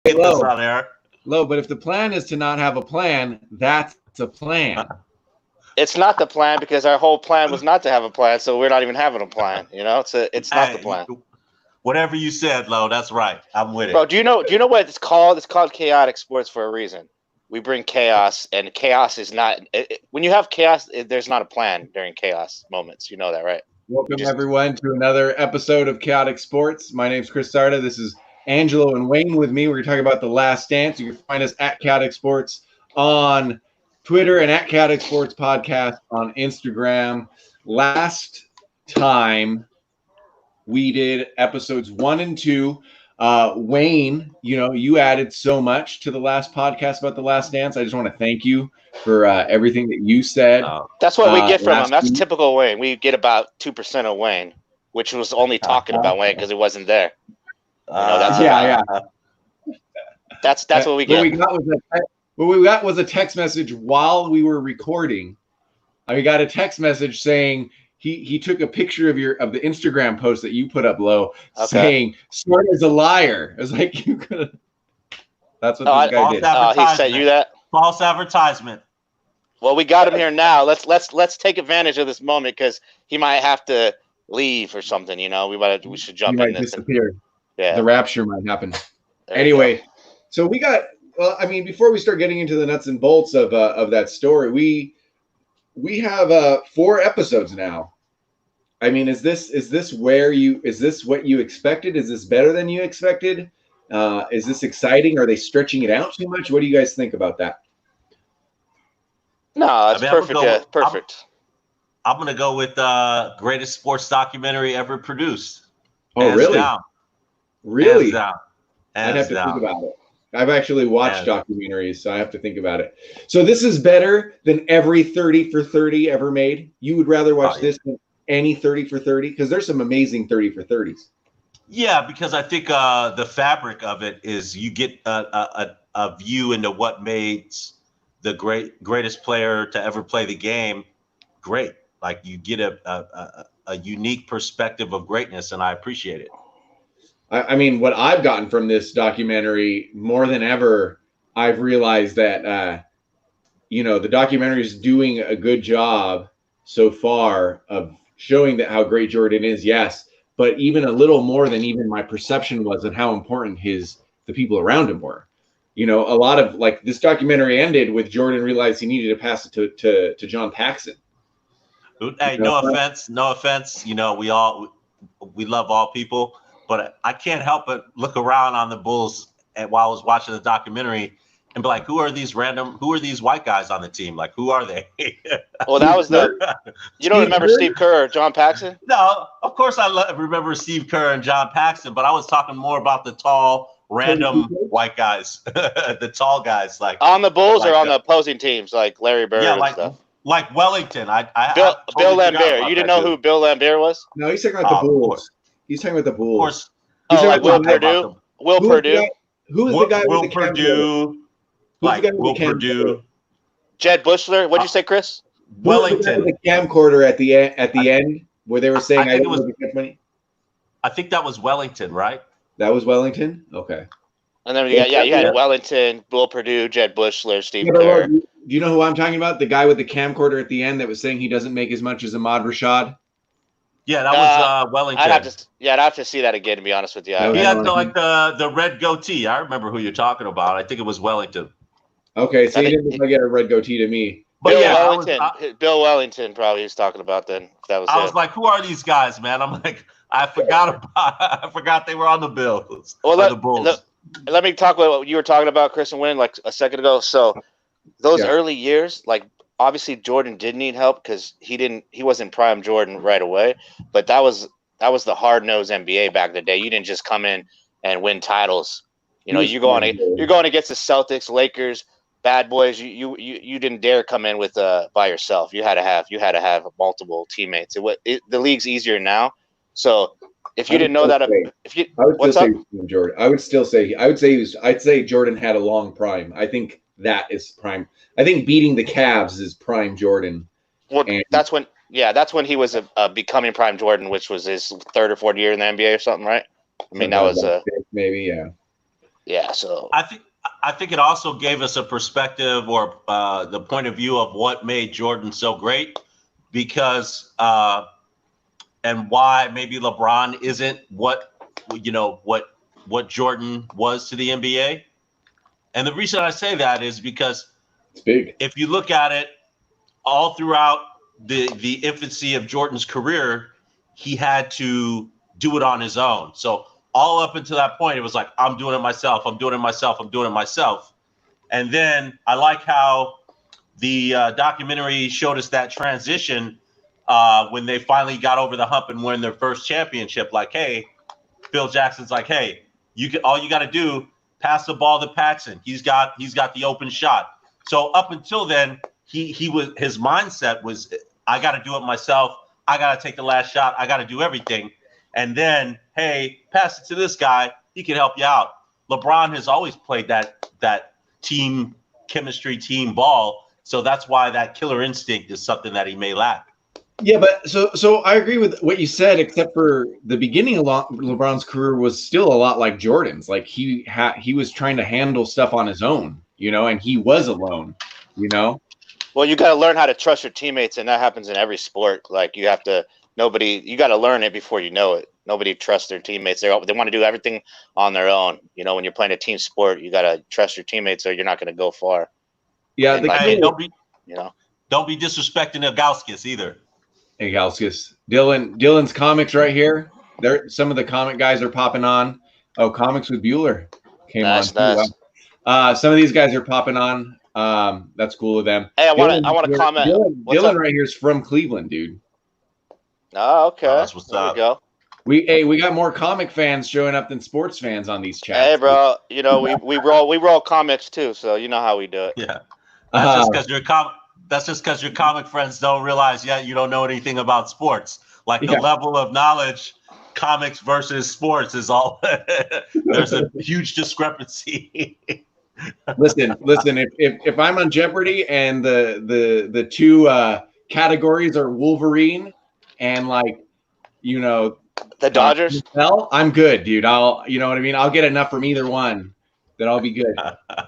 get this on air. Low, but if the plan is to not have a plan, that's a plan. It's not the plan because our whole plan was not to have a plan, so we're not even having a plan. It's not the plan. Whatever you said, Lo, that's right. I'm with it. Bro, do you know what it's called? It's called chaotic sports for a reason. We bring chaos, and chaos is not when you have chaos, there's not a plan during chaos moments. You know that, right? Welcome everyone to another episode of Chaotic Sports. My name's Chris Sarda. This is Angelo and Wayne with me. We're going to talk about The Last Dance. You can find us at Chaotic Sports on Twitter and at Chaotic Sports Podcast on Instagram. Last time we did episodes 1 and 2. Wayne, you added so much to the last podcast about The Last Dance. I just want to thank you for everything that you said. That's what we get from him. That's typical Wayne. We get about 2% of Wayne, which was only talking about Wayne because it wasn't there. That's what we get. What we got was a text message while we were recording. I got a text message saying he took a picture of the Instagram post that you put up, Lo, saying "Smart as a liar." I was like, you could. That's what this guy did. He sent you that false advertisement. Well, we got him here now. Let's take advantage of this moment because he might have to leave or something. We should jump in. He might disappear. Yeah, the rapture might happen. Anyway, so we got. Well, I mean, before we start getting into the nuts and bolts of that story, we have 4 episodes now. I mean, is this what you expected? Is this better than you expected? Is this exciting? Are they stretching it out too much? What do you guys think about that? No, it's perfect. Perfect. I'm gonna go with greatest sports documentary ever produced. Oh, really? Down. Really? Hands down. I'd have to think about it. I've actually watched documentaries, so I have to think about it. So this is better than every 30 for 30 ever made? You would rather watch this than any 30 for 30? Because there's some amazing 30 for 30s. Yeah, because I think the fabric of it is you get a view into what made the greatest player to ever play the game great. Like you get a unique perspective of greatness, and I appreciate it. I mean, what I've gotten from this documentary more than ever, I've realized that, the documentary is doing a good job so far of showing that how great Jordan is. Yes, but even a little more than even my perception was of how important the people around him were. A lot of this documentary ended with Jordan realized he needed to pass it to John Paxson. Hey, no offense. We love all people. But I can't help but look around on the Bulls while I was watching the documentary and be like, who are these white guys on the team? Like, who are they? Well, that was you don't remember Steve Kerr or John Paxson? No, of course I remember Steve Kerr and John Paxson, but I was talking more about the tall, random white guys, the tall guys. Like on the Bulls or on the opposing teams, like Larry Bird and stuff? Like Wellington. Bill Lambert. You didn't know who Bill Lambert was? No, he's talking about the Bulls. He's talking about the Bulls. Like Will Purdue? Will Purdue? Who was the guy with the Purdue? Will Purdue? Jed Bushler. What'd you say, Chris? Wellington. The camcorder at the end where they were saying I didn't know the catch money. I think that was Wellington, right? That was Wellington? Okay. And then you had Wellington, Will Purdue, Jed Bushler, Steve Kerr. Do you know who I'm talking about? The guy with the camcorder at the end that was saying he doesn't make as much as Ahmad Rashad? Yeah, that was Wellington. I'd have to see that again, to be honest with you. He had the red goatee. I remember who you're talking about. I think it was Wellington. Okay, so he didn't get a red goatee to me. But Bill Wellington probably he's talking about then. I was like, who are these guys, man? I'm like, I forgot they were on the Bills. Well, the Bulls. Let me talk about what you were talking about, Chris and Wynn, like a second ago. So those early years, obviously Jordan did need help because he wasn't prime Jordan right away, but that was the hard-nosed NBA back in the day. You didn't just come in and win titles. You're going against the Celtics, Lakers, bad boys. You didn't dare come in with by yourself. You had to have multiple teammates. The league's easier now. So if you didn't know that, I'd say Jordan had a long prime. I think that is prime. I think beating the Cavs is prime Jordan. Well, that's when he was becoming prime Jordan, which was his 3rd or 4th year in the NBA or something, right? I mean, that was maybe, yeah. Yeah, so I think it also gave us a perspective or the point of view of what made Jordan so great, because and why maybe LeBron isn't what Jordan was to the NBA. And the reason I say that is because It's big. if you look at it all throughout the infancy of Jordan's career, he had to do it on his own. So all up until that point, it was like, I'm doing it myself. I'm doing it myself. I'm doing it myself. And then I like how the documentary showed us that transition when they finally got over the hump and won their first championship. Like, hey, Phil Jackson's like, hey, all you got to do, pass the ball to Paxson. He's got the open shot. So up until then, his mindset was, I got to do it myself. I got to take the last shot. I got to do everything. And then, hey, pass it to this guy. He can help you out. LeBron has always played that team chemistry, team ball. So that's why that killer instinct is something that he may lack. Yeah, but so I agree with what you said, except for the beginning of LeBron's career was still a lot like Jordan's. Like he was trying to handle stuff on his own, and he was alone, Well, you got to learn how to trust your teammates, and that happens in every sport. Like you got to learn it before you know it. Nobody trusts their teammates. They want to do everything on their own. When you're playing a team sport, you got to trust your teammates, or you're not going to go far. Yeah, don't be disrespecting Ilgauskas either. Hey, Ilgauskas. Dylan's comics right here. There, some of the comic guys are popping on. Oh, Comics with Bueller came on. Nice. Some of these guys are popping on. That's cool with them. Hey, I want to comment. Dylan right here is from Cleveland, dude. Oh, okay. That's what's there up. We go. We got more comic fans showing up than sports fans on these chats. Hey, bro, we roll comics too, so you know how we do it. Yeah, that's just because your comic friends don't realize yet you don't know anything about sports. Like the level of knowledge, comics versus sports is all. There's a huge discrepancy. Listen. If I'm on Jeopardy and the two categories are Wolverine and the Dodgers. Well, I'm good, dude. You know what I mean? I'll get enough from either one that I'll be good.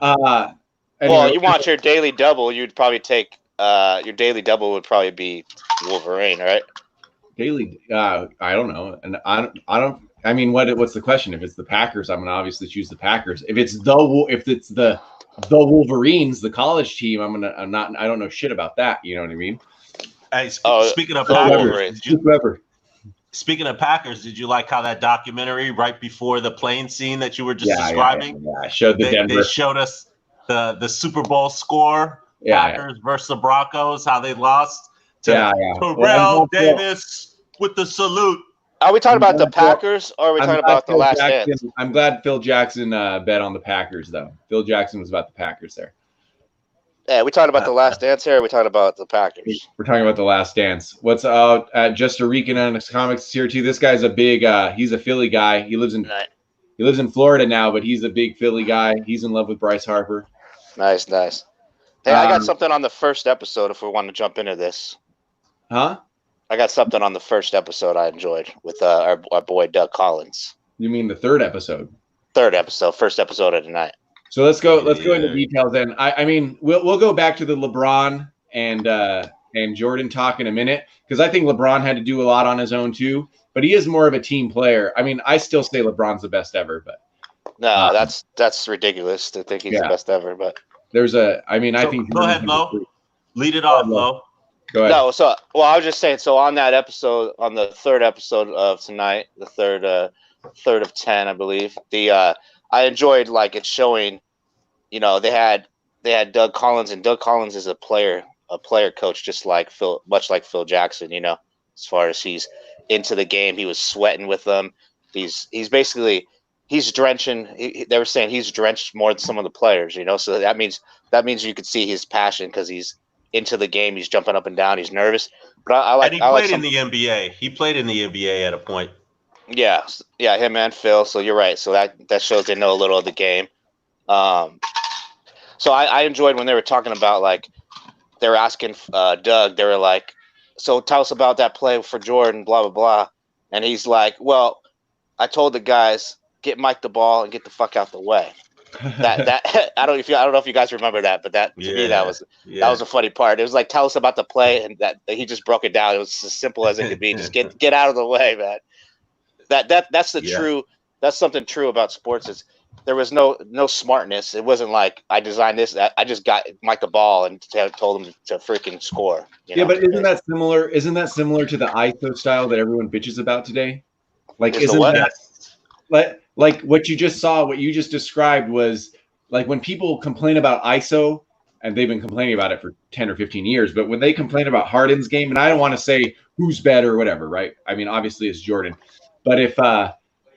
Well, you want your daily double, you'd probably take your daily double would probably be Wolverine, right? Daily, I don't know. And I don't what's the question? If it's the Packers, I'm gonna obviously choose the Packers. If it's the Wolverines, the college team, I don't know shit about that. You know what I mean? Hey, speaking of Packers, Speaking of Packers, did you like how that documentary right before the plane scene that you were just describing? Yeah. Showed they showed us the Super Bowl score, Packers versus the Broncos, how they lost to Terrell Davis with the salute. Are we talking about the Packers or are we talking about the Last Dance? I'm glad Phil Jackson bet on the Packers, though. Phil Jackson was about the Packers there. Yeah, we talking about the Last Dance here, or we talking about the Packers? We're talking about the Last Dance. What's Just a Rican on his comics here too. This guy's a big he's a Philly guy. He lives in Florida now, but he's a big Philly guy. He's in love with Bryce Harper. Nice. Hey, I got something on the first episode if we want to jump into this. Huh? I got something on the first episode I enjoyed with our boy Doug Collins. You mean the third episode? First episode of the night. So let's go into details then. I mean, we'll go back to the LeBron and Jordan talk in a minute, because I think LeBron had to do a lot on his own too, but he is more of a team player. I mean, I still say LeBron's the best ever, but no, that's ridiculous to think he's the best ever. But I think go ahead, Mo. Lead it off, Mo. Go ahead. No, I was just saying. So on that episode, on the third episode of tonight, the third of 10, I believe. I enjoyed it showing, they had Doug Collins, and Doug Collins is a player coach, just like much like Phil Jackson. As far as he's into the game, he was sweating with them. He's drenching. They were saying he's drenched more than some of the players. So that means you could see his passion because he's into the game. He's jumping up and down. He's nervous. But he played in the NBA. He played in the NBA at a point. Yeah, him and Phil. So you're right. So that shows they know a little of the game. So I enjoyed when they were talking about they were asking Doug. They were like, "So tell us about that play for Jordan." Blah blah blah. And he's like, "Well, I told the guys get Mike the ball and get the fuck out the way." That I don't know if you guys remember that, but that to me that was a funny part. It was like, tell us about the play, and that he just broke it down. It was as simple as it could be. Just get out of the way, man. That's the true. That's something true about sports. Is there was no smartness. It wasn't like I designed this. I just got Mike the ball and told him to freaking score. Yeah, but isn't that similar? Isn't that similar to the ISO style that everyone bitches about today? Like, isn't that like what you just saw? What you just described was like when people complain about ISO, and they've been complaining about it for 10 or 15 years. But when they complain about Harden's game, and I don't want to say who's better or whatever, right? I mean, obviously it's Jordan, but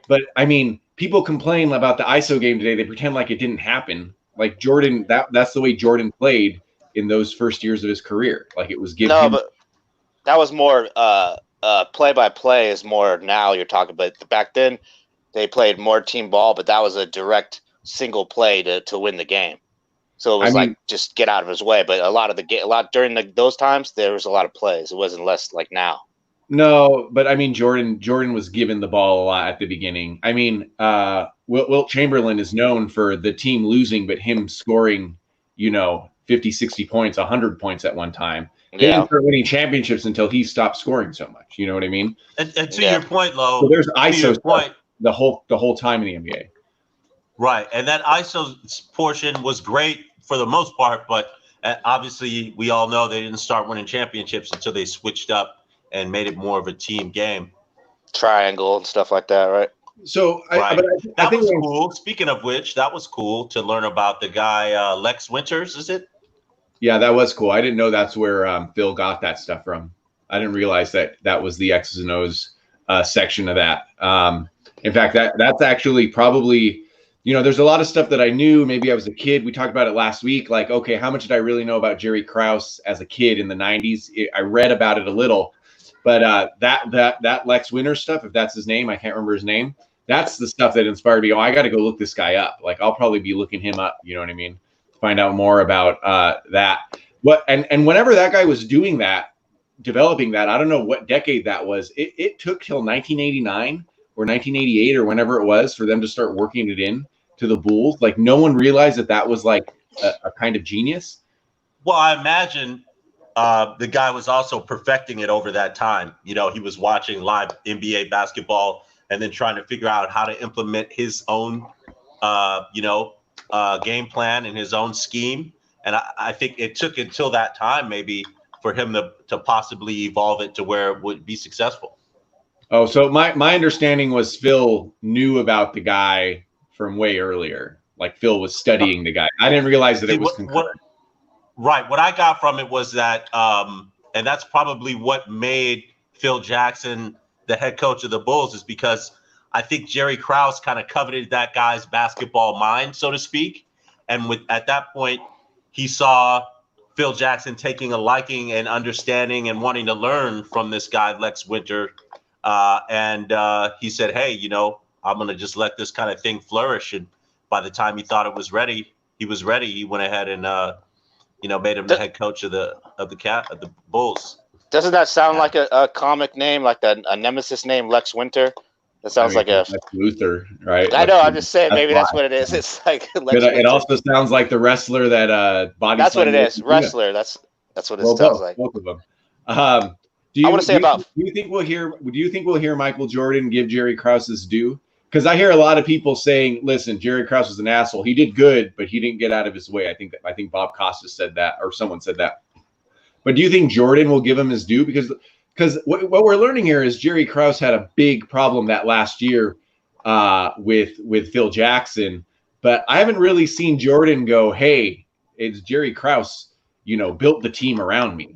but I mean, people complain about the ISO game today. They pretend like it didn't happen. Like Jordan, that's the way Jordan played in those first years of his career. Like it was given. No, but that was more play by play is more now you're talking. But back then they played more team ball, but that was a direct single play to win the game. So it was just get out of his way. But a lot during those times there was a lot of plays. It wasn't less like now. No, but I mean, Jordan was given the ball a lot at the beginning. I mean, Wilt Chamberlain is known for the team losing, but him scoring, 50, 60 points, 100 points at one time. He didn't start winning championships until he stopped scoring so much. You know what I mean? And to your point, Lo, so there's ISO point the whole time in the NBA. Right, and that ISO portion was great for the most part, but obviously we all know they didn't start winning championships until they switched up and made it more of a team game. Triangle and stuff like that, right? So I think was cool. Speaking of which, that was cool to learn about the guy Lex Winters, is it? Yeah, that was cool. I didn't know that's where Phil got that stuff from. I didn't realize that was the X's and O's section of that. In fact, that's actually probably, there's a lot of stuff that I knew. Maybe I was a kid. We talked about it last week. Like, okay, how much did I really know about Jerry Krause as a kid in the 90s? I read about it a little. But that Lex Winter stuff, if that's his name, I can't remember his name. That's the stuff that inspired me. Oh, I got to go look this guy up. Like I'll probably be looking him up. You know what I mean? Find out more about that. And whenever that guy was doing that, developing that, I don't know what decade that was. It took till 1989 or 1988 or whenever it was for them to start working it in to the Bulls. Like no one realized that was like a kind of genius. Well, I imagine. The guy was also perfecting it over that time. He was watching live NBA basketball and then trying to figure out how to implement his own, game plan and his own scheme. And I think it took until that time maybe for him to possibly evolve it to where it would be successful. Oh, so my understanding was Phil knew about the guy from way earlier. Like Phil was studying the guy. I didn't realize that it was concurrent. Right. What I got from it was that, and that's probably what made Phil Jackson the head coach of the Bulls, is because I think Jerry Krause kind of coveted that guy's basketball mind, so to speak. And at that point, he saw Phil Jackson taking a liking and understanding and wanting to learn from this guy, Lex Winter. And he said, hey, I'm going to just let this kind of thing flourish. And by the time he thought it was ready, he was ready. He went ahead and, made him the head coach of the Bulls. Doesn't that sound like a comic name, like a nemesis name, Lex Winter? That sounds like Lex Luthor, right? I know. I'm just saying, maybe that's what it is. It's like Lex Winter. It also sounds like the wrestler that body. That's what it is. Wrestler. That's what it sounds like. Both of them. I want to say do you think we'll hear Michael Jordan give Jerry Krause his due? Because I hear a lot of people saying, "Listen, Jerry Krause was an asshole. He did good, but he didn't get out of his way." I think Bob Costas said that, or someone said that. But do you think Jordan will give him his due? Because what we're learning here is Jerry Krause had a big problem that last year with Phil Jackson, but I haven't really seen Jordan go, "Hey, it's Jerry Krause, built the team around me."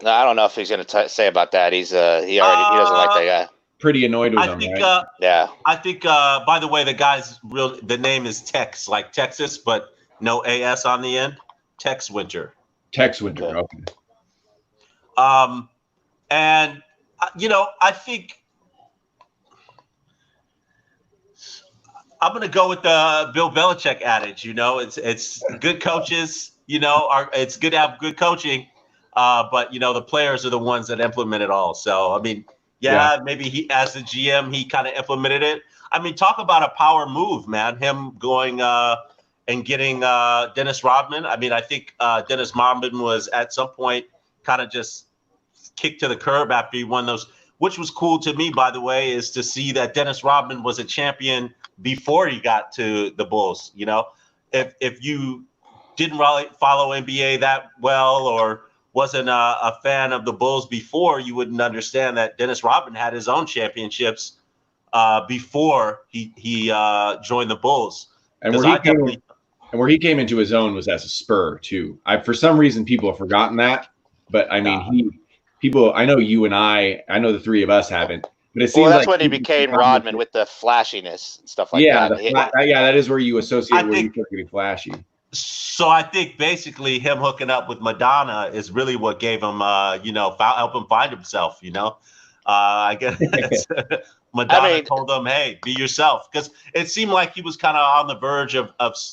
No, I don't know if he's going to say about that. He doesn't like that guy. Pretty annoyed with him, right? Yeah. I think, by the way, the name is Tex, like Texas, but no AS on the end. Tex Winter. Tex Winter, okay. And, I think I'm going to go with the Bill Belichick adage, it's good coaches, it's good to have good coaching, but, the players are the ones that implement it all. So, I mean, maybe he, as the GM, he kind of implemented it. I mean, talk about a power move, man. Him going and getting Dennis Rodman. I mean, I think Dennis Rodman was at some point kind of just kicked to the curb after he won those, which was cool to me, by the way, is to see that Dennis Rodman was a champion before he got to the Bulls. You know, if you didn't really follow NBA that well or wasn't a fan of the Bulls before, you wouldn't understand that Dennis Rodman had his own championships before he joined the Bulls. And where he came into his own was as a Spur too. For some reason people have forgotten that, but I mean I know you and I know the three of us haven't. But it seems that's like when he became Rodman with the flashiness and stuff like that. Yeah, that is where you associate where you start getting flashy. So I think basically him hooking up with Madonna is really what gave him, help him find himself. I guess Madonna told him, "Hey, be yourself," because it seemed like he was kind of on the verge of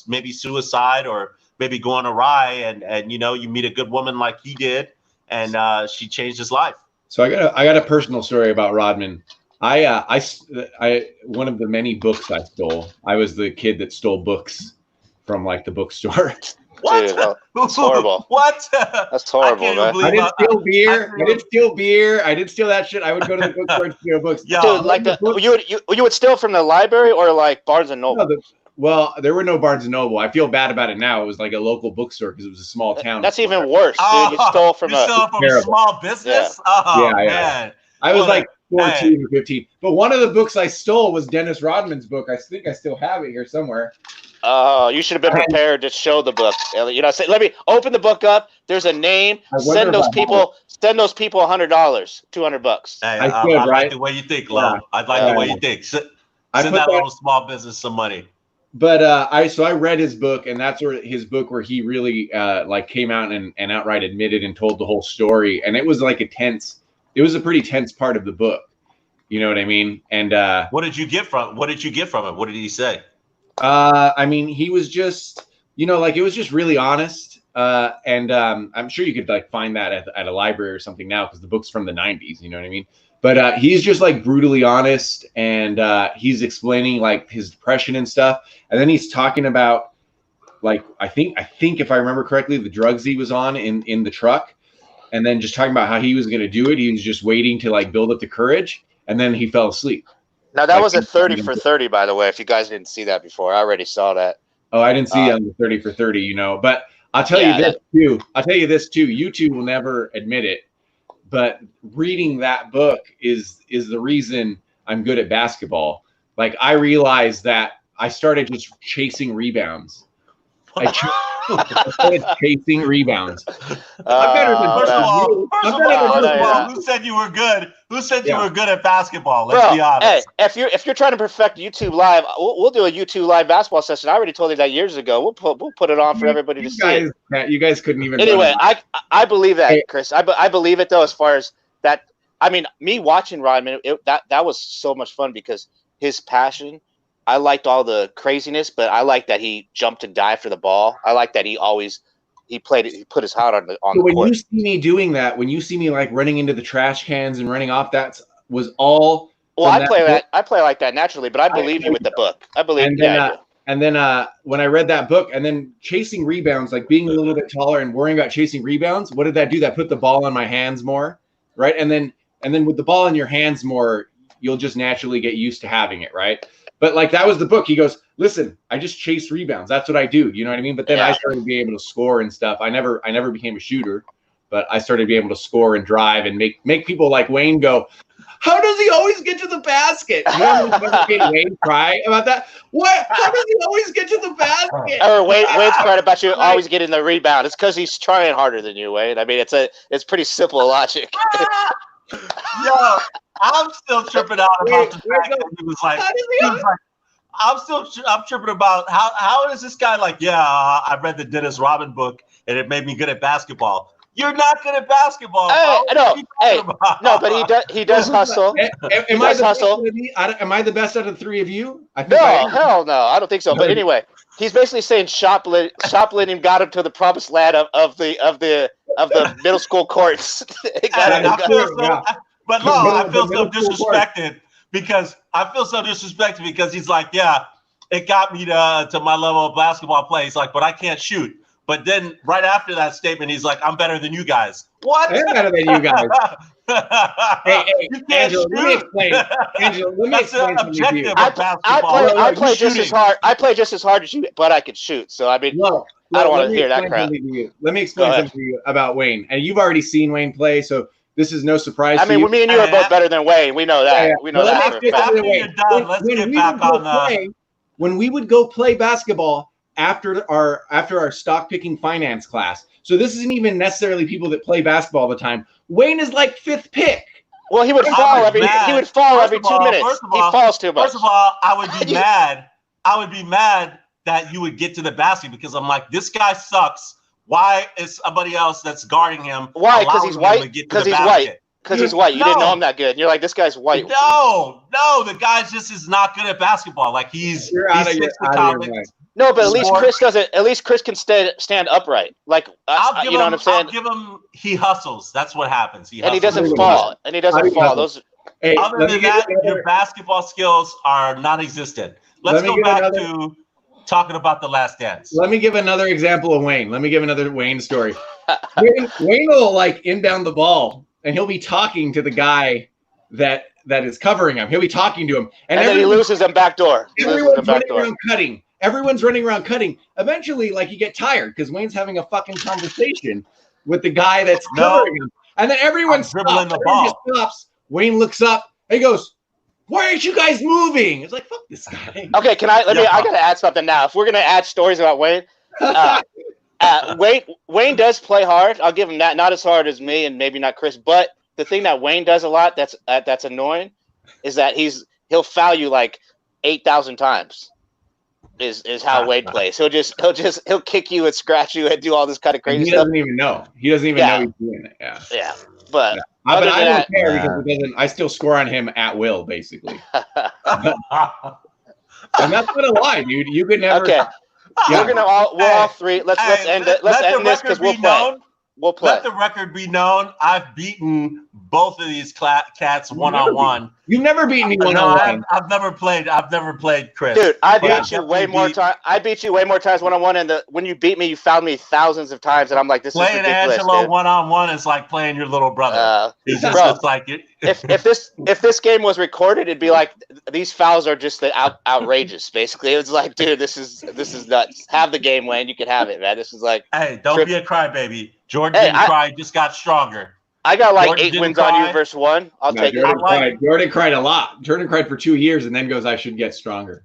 maybe suicide or maybe going awry, and you meet a good woman like he did, and she changed his life. So I got a personal story about Rodman. I one of the many books I stole. I was the kid that stole books from like the bookstore. What? Dude, that's horrible. What? That's horrible, man. I didn't steal beer. I didn't steal beer. I didn't steal that shit. I would go to the bookstore and steal books. Yo, dude, like you would steal from the library or like Barnes and Noble? No, well, there were no Barnes and Noble. I feel bad about it now. It was like a local bookstore because it was a small town. That's even worse, dude. You stole from a small business. Yeah. Oh yeah. Man. I was like 14 or 15. But one of the books I stole was Dennis Rodman's book. I think I still have it here somewhere. Oh, you should have been prepared to show the book. Say, let me open the book up. There's a name. Send those people $100, $200. Hey, I like the way you think, Lo. I like the way you think. Send that little small business some money. But I read his book, and that's his book where he really came out and outright admitted and told the whole story. And it was like it was a pretty tense part of the book. You know what I mean? And what did you get from it? What did he say? I mean, he was just, it was just really honest. And I'm sure you could like find that at a library or something now because the book's from the 90s. You know what I mean? But he's just like brutally honest, and he's explaining like his depression and stuff. And then he's talking about like I think if I remember correctly, the drugs he was on in the truck, and then just talking about how he was going to do it. He was just waiting to like build up the courage, and then he fell asleep. Now that was a 30 for 30, by the way. If you guys didn't see that before, I already saw that. Oh, I didn't see it on the 30 for 30, But I'll tell you this too. I'll tell you this too. You two will never admit it, but reading that book is the reason I'm good at basketball. Like I realized that I started just chasing rebounds. I started chasing rebounds. I'm better than First of all, who said you were good? Who said you were good at basketball? Let's be honest. Hey, if you're trying to perfect YouTube Live, we'll do a YouTube Live basketball session. I already told you that years ago. We'll put it on for everybody to see. You guys couldn't even. Anyway, I believe that, Chris. I believe it though. As far as that, I mean, me watching Rodman, that was so much fun because his passion. I liked all the craziness, but I like that he jumped and dived for the ball. I like that he put his heart on the court. When you see me doing that, when you see me like running into the trash cans and running off, that was all. Well, I play like that naturally, but I believe you with the book. I believe. And then when I read that book, and then chasing rebounds, like being a little bit taller and worrying about chasing rebounds, what did that do? That put the ball on my hands more, right? And then with the ball in your hands more, you'll just naturally get used to having it, right? But like that was the book. He goes, listen, I just chase rebounds. That's what I do. You know what I mean? But then I started being able to score and stuff. I never became a shooter, but I started being able to score and drive and make people like Wayne go, how does he always get to the basket? You know, Wayne cry about that. What? How does he always get to the basket? Or Wayne's crying about you always getting the rebound. It's because he's trying harder than you, Wayne. I mean, it's pretty simple logic. Yo, I'm still tripping out about the fact that he was like, I'm tripping about how is this guy like, I read the Dennis Rodman book and it made me good at basketball. You're not good at basketball. No, but he does hustle. Am I the best out of the three of you? Hell no. I don't think so. But anyway, he's basically saying shoplifting got him to the promised land of the middle school courts. I feel so disrespected because I feel so disrespected because he's like, yeah, it got me to my level of basketball play. He's like, but I can't shoot. But then right after that statement, he's like, I'm better than you guys. What? I'm better than you guys. Hey, you can't Angela, shoot. let me explain. Angela, let me That's explain the something to you. objective of basketball. I play just shooting. as hard. I play just as hard as you, but I could shoot. So I mean, Well, I don't let want to me hear that explain crap. something to you. Let me explain something to you about Wayne. And you've already seen Wayne play, so this is no surprise I to mean, you. me and you are both better than Wayne. We know that. Yeah, yeah. We know Well, that let for me a fact. After you're done, let's get back on when we would go play basketball after our stock picking finance class. So this isn't even necessarily people that play basketball all the time. Wayne is like 5th pick. Well, he would fall every 2 minutes. He falls too much. First of all, I would be mad. I would be mad that you would get to the basket because I'm like, this guy sucks. Why is somebody else that's guarding him? Why? Because he's white. Because he's white. Because he's white. You didn't know him that good. And you're like, this guy's white. No, the guy just is not good at basketball. Like You're out of your mind. No, but at least Chris doesn't. At least Chris can stand upright. Like you know what I'm saying? I'll give him. He hustles. That's what happens. He doesn't fall. And he doesn't fall. Those. Hey, other than that, your basketball skills are non-existent. Let's go back to talking about The Last Dance. Let me give another example of Wayne. Let me give another Wayne story. Wayne will like inbound the ball, and he'll be talking to the guy that is covering him. He'll be talking to him, and then he loses him backdoor. Everyone's running around cutting. Eventually, like, you get tired because Wayne's having a fucking conversation with the guy that's covering him, and then everyone dribbling the ball. Stops. Wayne looks up. And he goes, "Why aren't you guys moving?" It's like, fuck this guy. Okay, I gotta add something now. If we're gonna add stories about Wayne, Wayne does play hard. I'll give him that. Not as hard as me and maybe not Chris, but the thing that Wayne does a lot that's annoying is that he'll foul you like 8,000 times. Is how Wade plays. He'll kick you and scratch you and do all this kind of crazy stuff. He doesn't even know. He doesn't even know he's doing it. Yeah. Yeah. But I don't care because I still score on him at will, basically. And that's not a lie, dude. You could never. Okay. Yeah. We're all three. Let's end it. Let's end this because we'll play. We'll play. Let the record be known. I've beaten both of these cats one-on-one. You've never beaten me one-on-one. I've never played Chris. Dude, I beat you way more times. I beat you way more times one-on-one, and when you beat me, you fouled me thousands of times, and I'm like, this is ridiculous. Playing Angelo one-on-one is like playing your little brother. It's like if this game was recorded, it'd be like these fouls are just outrageous. Basically, it's like, dude, this is nuts. Have the game, Wayne. You can have it, man. This is like, hey, don't be a crybaby. Jordan didn't cry, just got stronger. I got like Jordan 8 wins on you versus 1. I'll take it. Jordan cried a lot. Jordan cried for 2 years and then goes, I should get stronger.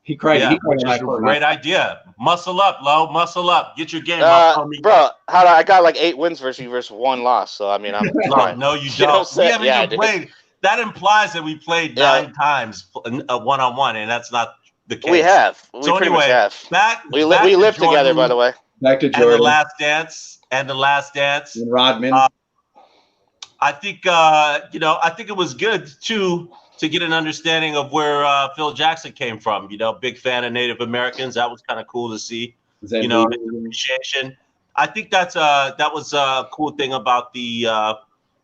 He cried. Yeah, which is a great idea. Muscle up, Lo. Muscle up. Get your game up. Bro, I got like 8 wins versus you versus 1 loss. So, I mean, I'm fine. No, you don't. We haven't even played. That implies that we played 9 times one-on-one, and that's not the case. We have. We pretty much have. We lived together, by the way. Back to Jordan. And The Last Dance. And Rodman. I think I think it was good to get an understanding of where Phil Jackson came from. Big fan of Native Americans. That was kind of cool to see. His appreciation. I think that was a cool thing about the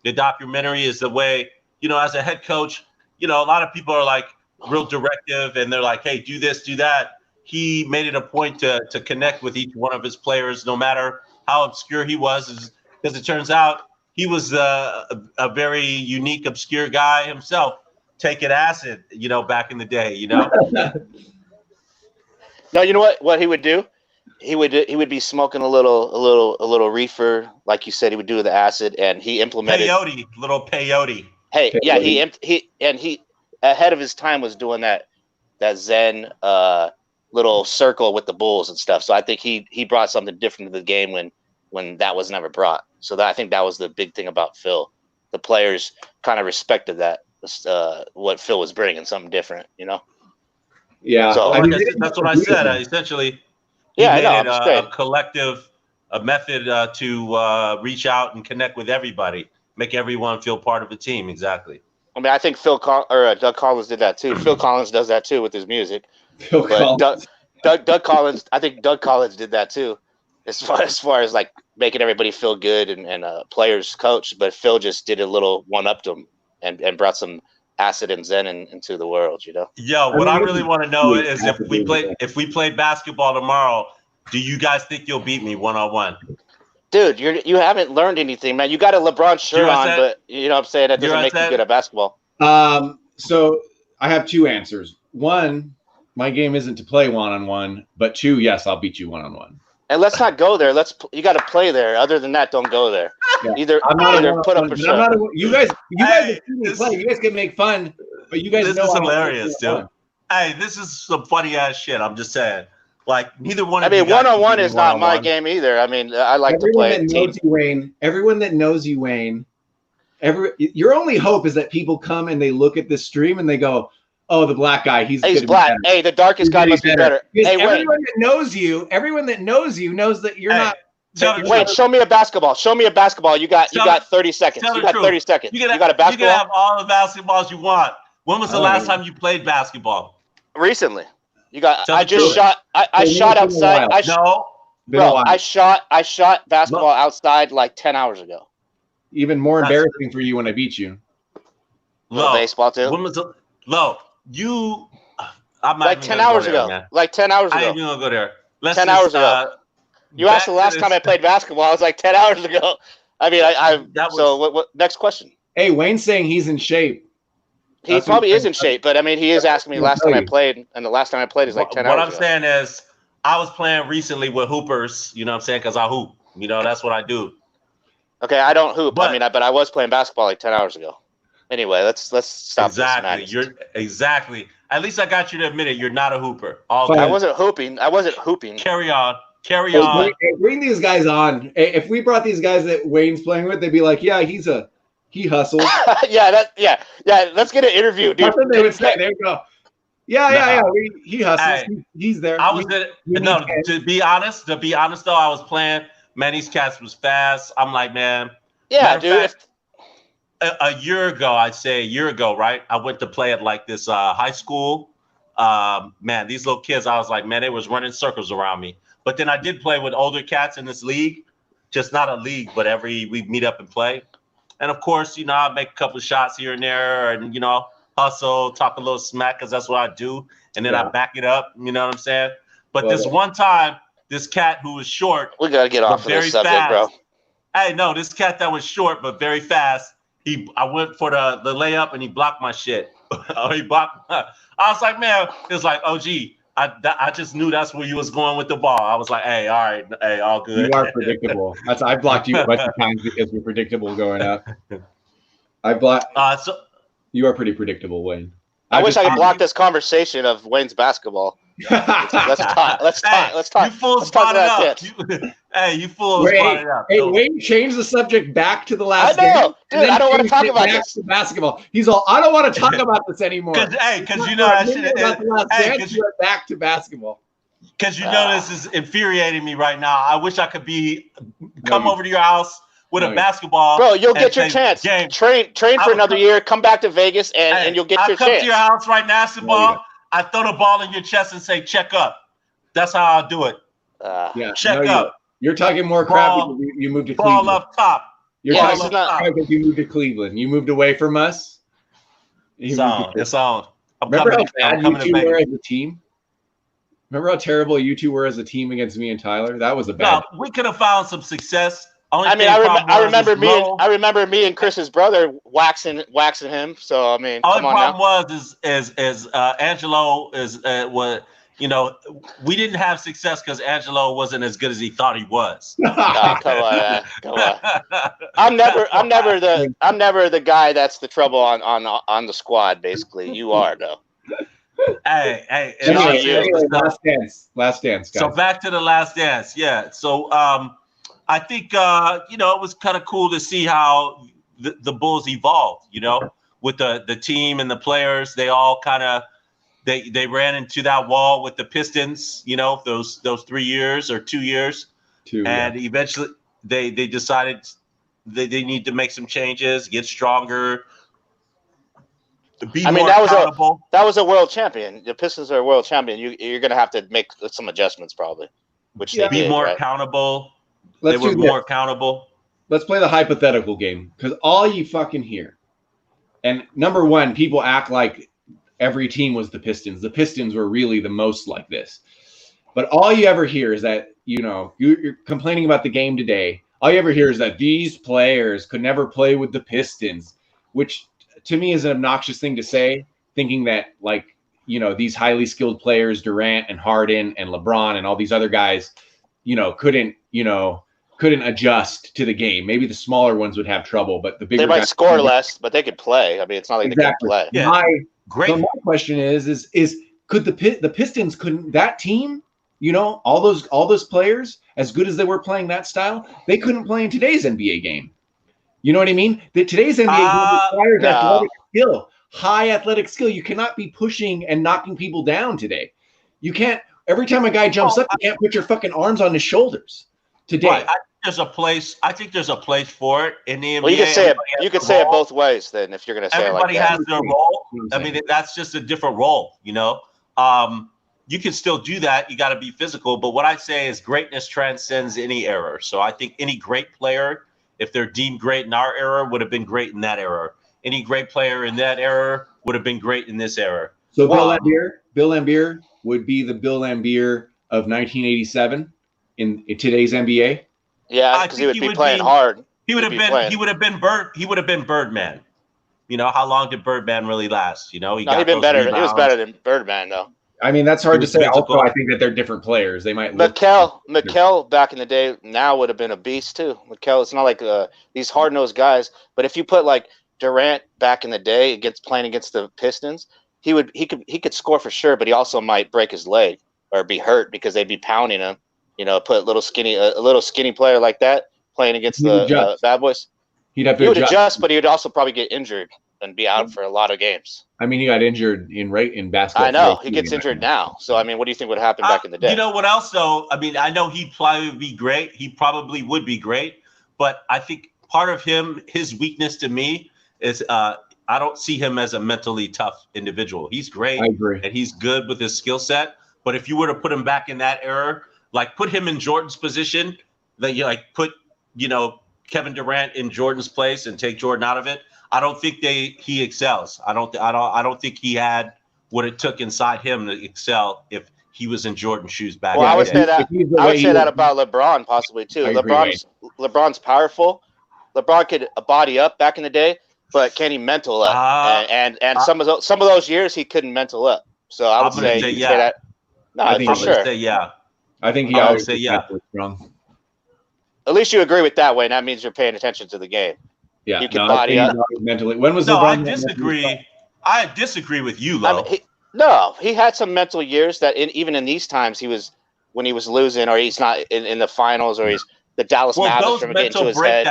documentary is the way as a head coach, a lot of people are like real directive and they're like, hey, do this, do that. He made it a point to connect with each one of his players, no matter how obscure he was, because it turns out he was a very unique, obscure guy himself, taking acid, back in the day, No, you know what he would do? He would be smoking a little reefer, like you said he would do with the acid, and he implemented little peyote. Hey, yeah, he ahead of his time was doing that Zen little circle with the Bulls and stuff. So I think he brought something different to the game when that was never brought. So I think that was the big thing about Phil. The players kind of respected that what Phil was bringing, something different, Yeah. So that's what I said. Essentially, he made it a collective, a method to reach out and connect with everybody, make everyone feel part of the team. Exactly. I mean, I think Doug Collins did that too. Phil Collins does that too with his music. Doug Collins, I think Doug Collins did that too, as far as like making everybody feel good and players coach. But Phil just did a little one up to him and brought some acid and zen into the world. Yo, what I really want to know is if we play basketball tomorrow, do you guys think you'll beat me 1-on-1? Dude, you haven't learned anything, man. You got a LeBron shirt on, but you know what I'm saying? That doesn't make you good at basketball. So I have two answers. One, my game isn't to play 1-on-1, but two, yes, I'll beat you 1-on-1. And let's not go there. You got to play there. Other than that, don't go there. Yeah. Either put up a show. You guys play. You guys can make fun, but you guys know this is hilarious, dude. Hey, this is some funny ass shit. I'm just saying. Like neither one. I mean, 1-on-1 is not my game either. I mean, I like to play. Everyone that knows you, Wayne. Your only hope is that people come and they look at this stream and they go, "Oh, the black guy, he's black. Hey, the darkest guy must be better." Hey, everyone that knows you knows that you're not. Wait, show me a basketball. Show me a basketball. You got 30 seconds. You got 30 seconds. You got a basketball. You can have all the basketballs you want. When was the last time you played basketball? Recently. I shot outside. I shot basketball outside like 10 hours ago. Even more embarrassing for you when I beat you. Baseball too. When was like 10 hours ago. Man. Like 10 hours ago. I ain't even gonna go there. 10 hours ago. You asked the last time I played basketball. I was like 10 hours ago. I mean, what next question? Hey, Wayne's saying he's in shape. He probably is in shape, but I mean, he is asking me last time I played, and the last time I played is like 10 hours ago. What I'm saying is, I was playing recently with hoopers, you know what I'm saying? Because I hoop. You know, that's what I do. Okay, I don't hoop. But I was playing basketball like 10 hours ago. Anyway, let's stop this. Exactly. At least I got you to admit it. You're not a hooper. I wasn't hooping. Carry on. Bring these guys on. If we brought these guys that Wayne's playing with, they'd be like, "Yeah, he hustles." yeah. Let's get an interview, dude. That's what they would say. There you go. Yeah. He hustles. Hey, he's there. To be honest though, I was playing. Man, these cats was fast. I'm like, man. Yeah, dude. A year ago, right? I went to play at like this high school. Man, these little kids, I was like, man, they was running circles around me. But then I did play with older cats in this league, just not a league, but we meet up and play. And of course, I make a couple of shots here and there, and hustle, talk a little smack, because that's what I do. And then I back it up. You know what I'm saying? But this one time, this cat who was short, we gotta get off of this subject, bro. Hey, no, this cat that was short but very fast. I went for the layup and he blocked my shit. I was like, man, it's like, oh, gee. I just knew that's where you was going with the ball. I was like, hey, all right, hey, all good. You are predictable. I blocked you a bunch of times because you're predictable going up. You are pretty predictable, Wayne. I wish I could block this conversation of Wayne's basketball. Let's talk. You fools brought it up. You fools brought it up. Hey, Wayne, change the subject back to the last game. I know, dude. I don't want to talk about this. To basketball. He's all, I don't want to talk about this anymore. Because you know I should have. You went back to basketball. Because this is infuriating me right now. I wish I could come over to your house with a basketball. Bro, you'll get your chance. Train for another year. Come back to Vegas, and you'll get your chance. I'll come to your house right now, basketball. I throw the ball in your chest and say, check up. That's how I'll do it. Check up. You're talking more crap because you moved to Cleveland. Ball up top. You're talking crap because you moved to Cleveland. You moved away from us. It's on. Remember how bad you two were as a team? Remember how terrible you two were as a team against me and Tyler? That was a bad. No, we could have found some success. I remember me and Chris's brother waxing him. So I mean, only problem is Angelo is what we didn't have success because Angelo wasn't as good as he thought he was. Come on. I'm never the guy that's the trouble on the squad. Basically, you are though. Hey, last dance, guys. So back to the last dance. Yeah. So I think it was kind of cool to see how the Bulls evolved, with the team and the players. They all kind of they ran into that wall with the Pistons, those 3 years or 2 years. Eventually they decided they need to make some changes, get stronger, that was a world champion. The Pistons are a world champion. You're going to have to make some adjustments probably, which they be did, more right? accountable. They were more accountable. Let's play the hypothetical game because all you fucking hear And number one, people act like every team was the Pistons. The Pistons were really the most like this. But all you ever hear is that, you're complaining about the game today. All you ever hear is that these players could never play with the Pistons, which to me is an obnoxious thing to say, thinking that these highly skilled players, Durant and Harden and LeBron and all these other guys, couldn't adjust to the game. Maybe the smaller ones would have trouble, but the bigger they might guys score less, but they could play. I mean, it's not like exactly. they can't play. Yeah. So my question is could the Pistons, couldn't that team, all those players, as good as they were playing that style, they couldn't play in today's NBA game. You know what I mean? Today's NBA game requires athletic skill, high athletic skill. You cannot be pushing and knocking people down today. You can't. Every time a guy jumps up, you can't put your fucking arms on his shoulders. Today, Right. I think there's a place for it in the NBA. Well, you can say it. You can say it both ways. Then, if you're going to say Everybody it like that, has their role. I mean, that's just a different role. You can still do that. You got to be physical. But what I say is greatness transcends any era. So I think any great player, if they're deemed great in our era, would have been great in that era. Any great player in that era would have been great in this era. So Bill Laimbeer would be the Bill Laimbeer of 1987 in today's NBA. yeah, because he would be playing hard. He would have been Birdman. How long did Birdman really last? He was better than Birdman though. I mean, that's hard to say. Also, I think that they're different players. They might. Mikal back in the day now would have been a beast too. Mikal, it's not like these hard-nosed guys, but if you put like Durant back in the day playing against the Pistons, he could score for sure, but he also might break his leg or be hurt because they'd be pounding him. Put a little skinny player like that playing against the bad boys. He would adjust, but he would also probably get injured and be out for a lot of games. I mean, he got injured in basketball. I know he gets injured now. So I mean, what do you think would happen back in the day? You know what else though? I mean, I know he'd probably be great. He probably would be great, but I think part of his weakness to me is I don't see him as a mentally tough individual. He's great. I agree. And he's good with his skill set. But if you were to put him back in that era, like put him in Jordan's position, that you put Kevin Durant in Jordan's place and take Jordan out of it, I don't think he excels. I don't think he had what it took inside him to excel if he was in Jordan's shoes back. Well, I would say that about LeBron possibly too. LeBron's powerful. LeBron could body up back in the day, but can he mental up? And some of those years he couldn't mental up. So I would say that. No, for sure. I think he always say yeah. Strong. At least you agree with that way, and that means you're paying attention to the game. Yeah, you can body up mentally. When was LeBron? I disagree with you, Lo. I mean, he had some mental years that even in these times when he was losing or he's not in the finals or he's the Dallas Mavericks from getting to his head.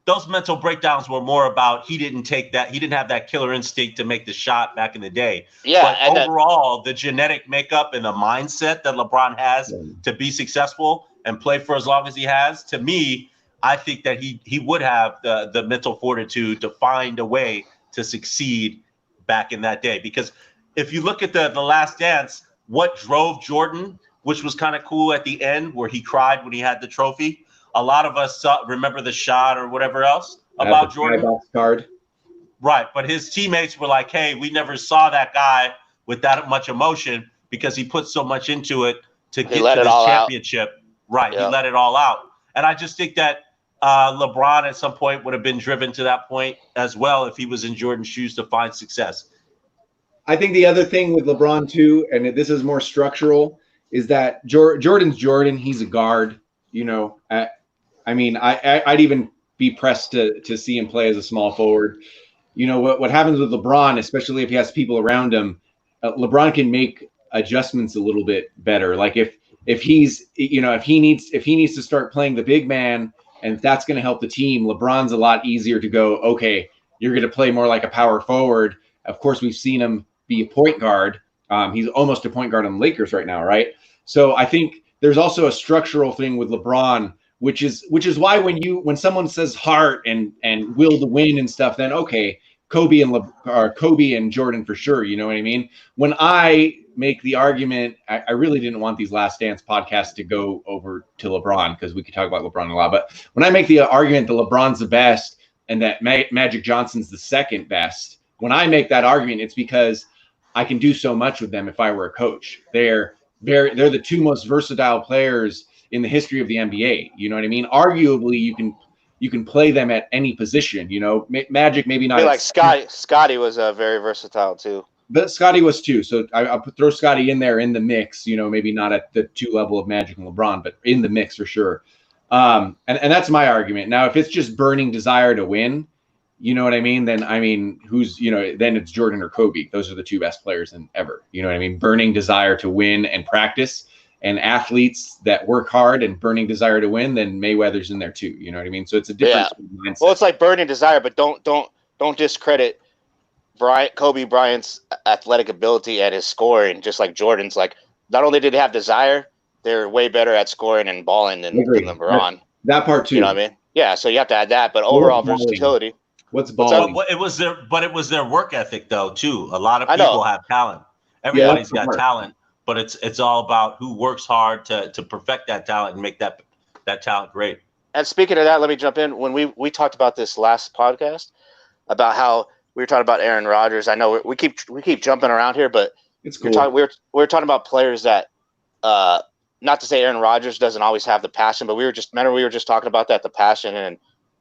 Those mental breakdowns were more about he didn't have that killer instinct to make the shot back in the day. Yeah, but overall, the genetic makeup and the mindset that LeBron has to be successful and play for as long as he has, to me, I think that he would have the mental fortitude to find a way to succeed back in that day. Because if you look at the Last Dance, what drove Jordan, which was kind of cool at the end where he cried when he had the trophy. A lot of us remember the shot or whatever else about Jordan. Card. Right. But his teammates were like, hey, we never saw that guy with that much emotion because he put so much into it to get to this championship. Out. Right. Yeah. He let it all out. And I just think that LeBron at some point would have been driven to that point as well if he was in Jordan's shoes to find success. I think the other thing with LeBron too, and this is more structural, is that Jordan's Jordan. He's a guard. I'd even be pressed to see him play as a small forward. What happens with LeBron, especially if he has people around him, LeBron can make adjustments a little bit better. Like if he needs to start playing the big man, and if that's going to help the team, LeBron's a lot easier to go, okay, you're going to play more like a power forward. Of course, we've seen him be a point guard. He's almost a point guard on the Lakers right now, right? So I think there's also a structural thing with LeBron, which is why when someone says heart and will to win and stuff, then okay, Kobe and Jordan for sure. You know what I mean? When I make the argument, I really didn't want these Last Dance podcasts to go over to LeBron because we could talk about LeBron a lot. But when I make the argument that LeBron's the best, and that Magic Johnson's the second best. When I make that argument, it's because I can do so much with them if I were a coach. They're the two most versatile players in the history of the NBA. You know what I mean? Arguably, you can play them at any position. You know, Magic maybe not. I feel like Scotty was very versatile too. But Scotty was too. So I'll throw Scotty in there in the mix. You know, maybe not at the 2 level of Magic and LeBron, but in the mix for sure. And that's my argument. Now, if it's just burning desire to win, you know what I mean? Then who's, you know, then it's Jordan or Kobe. Those are the 2 best players in ever. You know what I mean? Burning desire to win and practice, and athletes that work hard and burning desire to win, then Mayweather's in there too. You know what I mean? So it's a different mindset. Well, it's like burning desire, but don't discredit Kobe Bryant's athletic ability and his scoring. Just like Jordan's, like, not only did he have desire, they're way better at scoring and balling than LeBron. That part too. You know what I mean? Yeah. So you have to add that, but overall versatility. What's balling? It was their work ethic though too. A lot of people have talent. Everybody's got talent, but it's all about who works hard to perfect that talent and make that talent great. And speaking of that, let me jump in. When we talked about this last podcast about how we were talking about Aaron Rodgers. I know we keep jumping around here, but it's cool. we were talking about players that not to say Aaron Rodgers doesn't always have the passion, but we were just talking about that, the passion and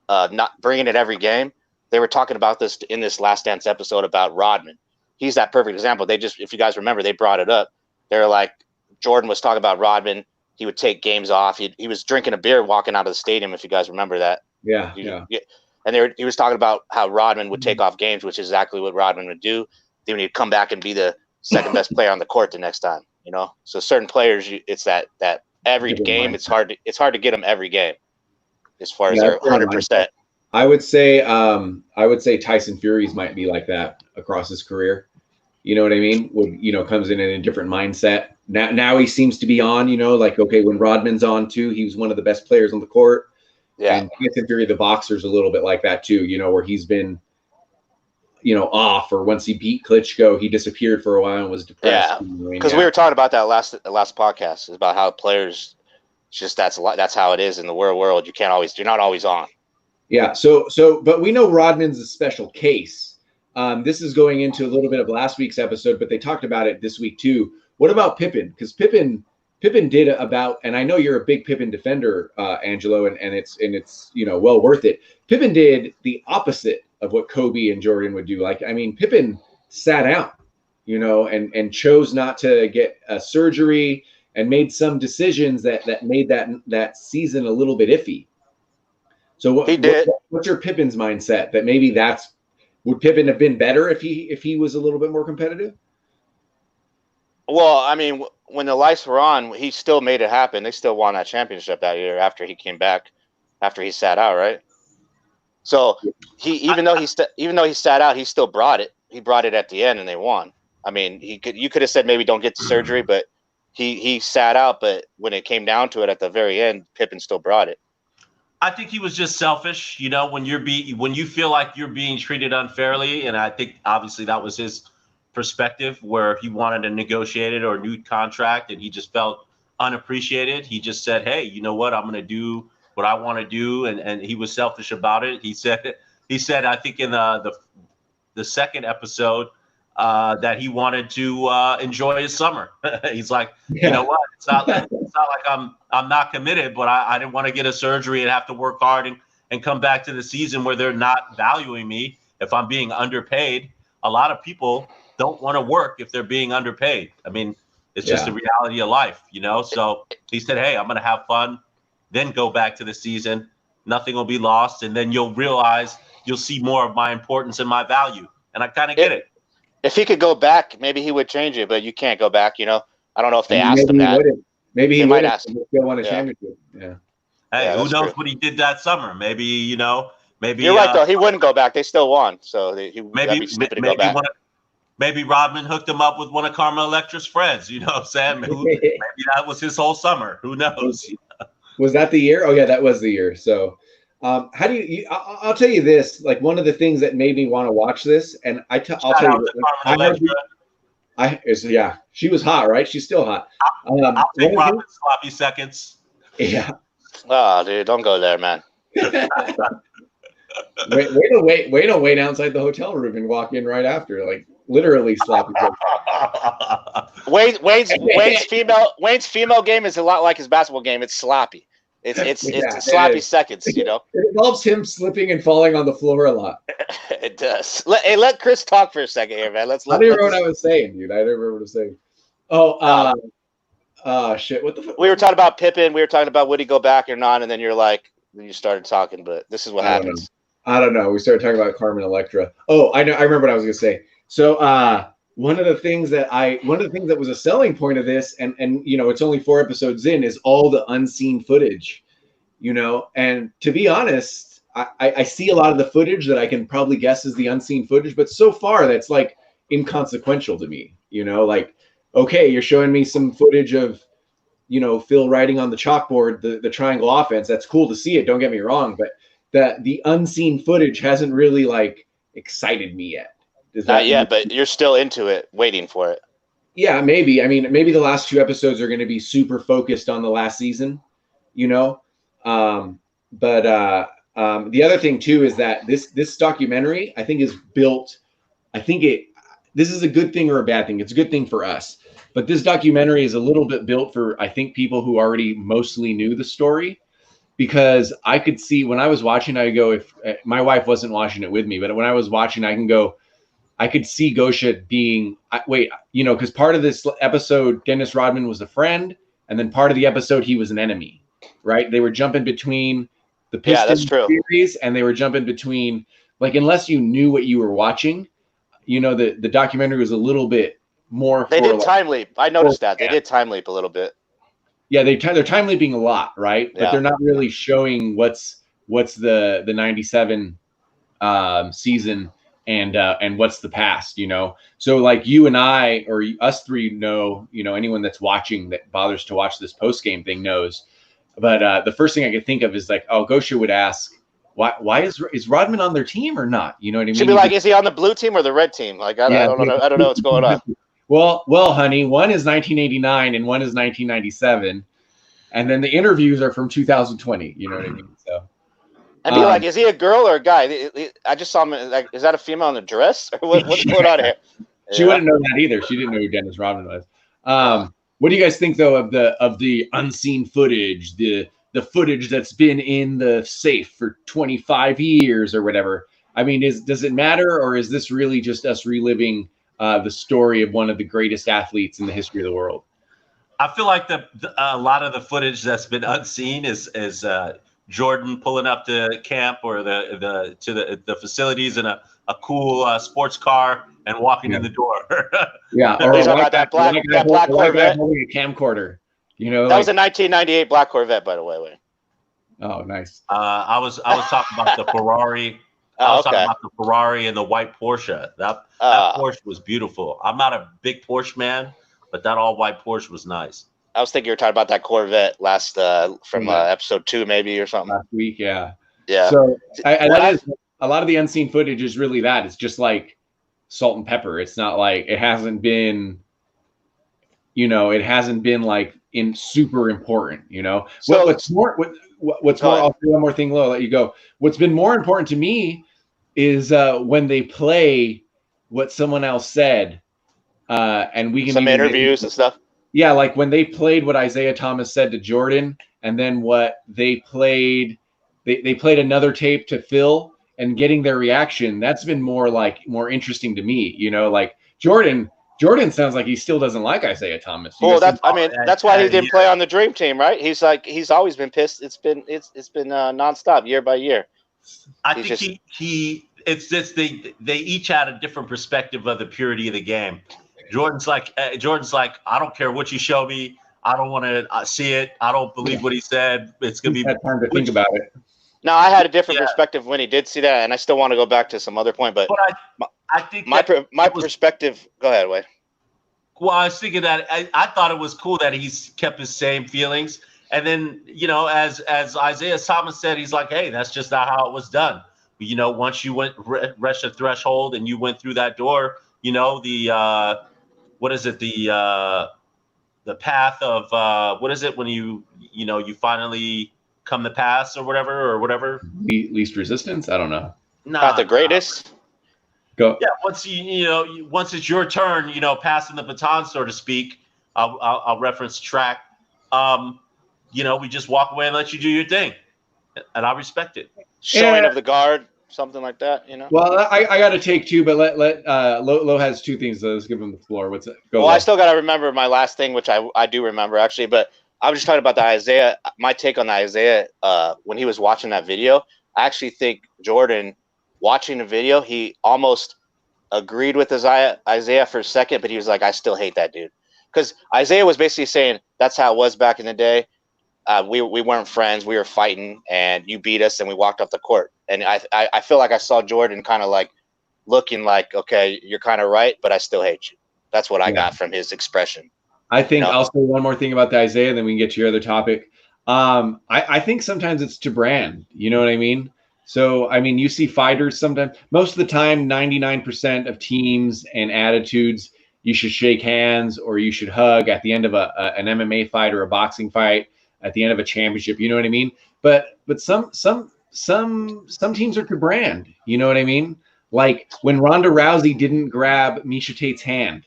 not bringing it every game. They were talking about this in this Last Dance episode about Rodman. He's that perfect example. If you guys remember, they brought it up. They're like, Jordan was talking about Rodman. He would take games off. He was drinking a beer walking out of the stadium, if you guys remember that. Yeah. And he was talking about how Rodman would take off games, which is exactly what Rodman would do. Then he'd come back and be the second best player on the court the next time. You know, so certain players, it's that every game, it's hard to get them every game, as far as their 100%. I would say Tyson Fury's might be like that across his career. You know what I mean? Comes in a different mindset. Now he seems to be on, like, okay, when Rodman's on too, he was one of the best players on the court. Yeah. And Tyson Fury, the boxer's a little bit like that too, where he's been, off, or once he beat Klitschko, he disappeared for a while and was depressed. Yeah. Because we were talking about that last podcast, is about how players, that's how it is in the world. You're not always on. Yeah. So, but we know Rodman's a special case. This is going into a little bit of last week's episode, but they talked about it this week too. What about Pippen? Because Pippen did and I know you're a big Pippen defender, Angelo, and it's well worth it. Pippen did the opposite of what Kobe and Jordan would do. Like, I mean, Pippen sat out, and chose not to get a surgery and made some decisions that made that season a little bit iffy. So what's your Pippen's mindset? That maybe would Pippen have been better if he was a little bit more competitive? Well, I mean, when the lights were on, he still made it happen. They still won that championship that year after he came back, after he sat out, right? So even though he sat out, he still brought it. He brought it at the end, and they won. I mean, you could have said maybe don't get the surgery, but he sat out. But when it came down to it at the very end, Pippen still brought it. I think he was just selfish, when you feel like you're being treated unfairly, and I think obviously that was his perspective, where he wanted a negotiated or new contract and he just felt unappreciated. He just said, hey, you know what, I'm going to do what I want to do, and he was selfish about it. He said I think in the second episode that he wanted to enjoy his summer. He's like, you know what, it's not like I'm not committed, but I didn't want to get a surgery and have to work hard and come back to the season where they're not valuing me if I'm being underpaid. A lot of people don't want to work if they're being underpaid. I mean, it's just the reality of life, So he said, hey, I'm going to have fun, then go back to the season. Nothing will be lost. And then you'll see more of my importance and my value. And I kind of get it. If he could go back, maybe he would change it, but you can't go back, I don't know if they asked him that. Maybe he might ask him. Still won a championship. Yeah. Hey, who knows what he did that summer? Maybe, maybe. You're right, though. He wouldn't go back. They still won. So that'd be stupid to go back. Maybe Rodman hooked him up with one of Carmel Electra's friends. You know what I'm saying? Maybe that was his whole summer. Who knows? Was that the year? Oh, yeah, that was the year. So how do you I'll tell you this, like, one of the things that made me want to watch this, and I'll tell you, she was hot, right? She's still hot. I'll take Rodman's sloppy seconds. Yeah. Oh, dude, don't go there, man. Wayne will wait outside the hotel room and walk in right after, like literally sloppy joke. Wayne's female game is a lot like his basketball game. It's sloppy. It's sloppy seconds, you know. It involves him slipping and falling on the floor a lot. It does. Let Chris talk for a second here, man. I don't remember what I was saying, dude. I don't remember what I was saying. Oh, shit. What the fuck? We were talking about Pippen. We were talking about would he go back or not, and then you started talking. But this is what happens. I don't know. We started talking about Carmen Electra. Oh, I know. I remember what I was gonna say. So, one of the things that was a selling point of this, and you know, it's only 4 episodes in, is all the unseen footage, you know. And to be honest, I see a lot of the footage that I can probably guess is the unseen footage, but so far that's like inconsequential to me, you know. Like, okay, you're showing me some footage of, you know, Phil writing on the chalkboard the triangle offense. That's cool to see it. Don't get me wrong, but the unseen footage hasn't really like excited me yet. Not yet, but you're still into it, waiting for it. Yeah, maybe. I mean, maybe the last 2 episodes are going to be super focused on the last season, you know. But the other thing too is that this documentary, I think, is built. This is a good thing or a bad thing. It's a good thing for us, but this documentary is a little bit built for, I think, people who already mostly knew the story. Because I could see when I was watching, I go, if my wife wasn't watching it with me, but when I was watching, I could see Gosha being, you know, because part of this episode, Dennis Rodman was a friend, and then part of the episode, he was an enemy, right? They were jumping between the Pistons series, and they were jumping between, like, unless you knew what you were watching, you know, the documentary was a little bit more. They did time leap. I noticed that. They did time leap a little bit. Yeah, they're time leaping a lot, right? But they're not really showing what's the 97 season and what's the past, you know. So like you and I, or us 3 know, you know, anyone that's watching that bothers to watch this post game thing knows. But the first thing I could think of is like, oh, Gosha would ask, why is Rodman on their team or not? You know what I mean? Should be like, is he on the blue team or the red team? Like I don't know what's going on. Well, honey, one is 1989 and one is 1997, and then the interviews are from 2020. You know what I mean? So, and be like, is he a girl or a guy? I just saw him. Like, is that a female in a dress? Or what's going on here? She wouldn't know that either. She didn't know who Dennis Rodman was. What do you guys think though of the unseen footage, the footage that's been in the safe for 25 years or whatever? I mean, does it matter, or is this really just us reliving the story of one of the greatest athletes in the history of the world? I feel like a lot of the footage that's been unseen is Jordan pulling up to camp or the facilities in a cool sports car and walking in the door. Yeah, or about that black Corvette holding a camcorder. You know, that was a 1998 black Corvette, by the way. Oh, nice. I was talking about the Ferrari. I was talking about the Ferrari and the white Porsche. That Porsche was beautiful. I'm not a big Porsche man, but that all white Porsche was nice. I was thinking you were talking about that Corvette last from episode 2 maybe or something. Last week, yeah. So a lot of the unseen footage is really that. It's just like salt and pepper. It's not like it hasn't been, you know, like in super important, you know. So what's more? I'll do one more thing. I'll let you go. What's been more important to me is when they play what someone else said, and we can some interviews and stuff. Yeah, like when they played what Isaiah Thomas said to Jordan, and then what they played, they played another tape to Phil, and getting their reaction. That's been more interesting to me. You know, like Jordan sounds like he still doesn't like Isaiah Thomas. Well, that's why he didn't play on the Dream Team, right? He's always been pissed. It's been nonstop, year by year. I think it's just they each had a different perspective of the purity of the game. Jordan's like, I don't care what you show me. I don't want to see it. I don't believe what he said. It's gonna be time to think about it. No, I had a different perspective when he did see that, and I still want to go back to some other point. But I think my perspective. Go ahead, Wade. Well, I was thinking that I thought it was cool that he's kept his same feelings, and then as Isaiah Thomas said, he's like, hey, that's just not how it was done. You know, once you reached the threshold and you went through that door, you know, the path of what is it when you finally come to pass or whatever. Least resistance. I don't know. Not the greatest. Go. Yeah, once it's your turn, passing the baton, so to speak. I'll reference track. We just walk away and let you do your thing, and I respect it. Showing of the guard, something like that. Well, I got to take two, but let Lo has two things. So let's give him the floor. What's it? Go. Well, I still got to remember my last thing, which I do remember actually, but I was just talking about the Isaiah. My take on the Isaiah when he was watching that video. I actually think Jordan, watching the video, he almost agreed with Isaiah for a second, but he was like, I still hate that dude. Because Isaiah was basically saying that's how it was back in the day. We weren't friends. We were fighting, and you beat us, and we walked off the court. And I feel like I saw Jordan kind of like looking like, okay, you're kind of right, but I still hate you. That's what I got from his expression. I think I'll say one more thing about the Isaiah, then we can get to your other topic. I think sometimes it's to brand. You know what I mean? So, I mean, you see fighters sometimes. Most of the time, 99% of teams and attitudes, you should shake hands or you should hug at the end of an MMA fight or a boxing fight, at the end of a championship. You know what I mean? But some teams are to brand. You know what I mean? Like when Ronda Rousey didn't grab Miesha Tate's hand.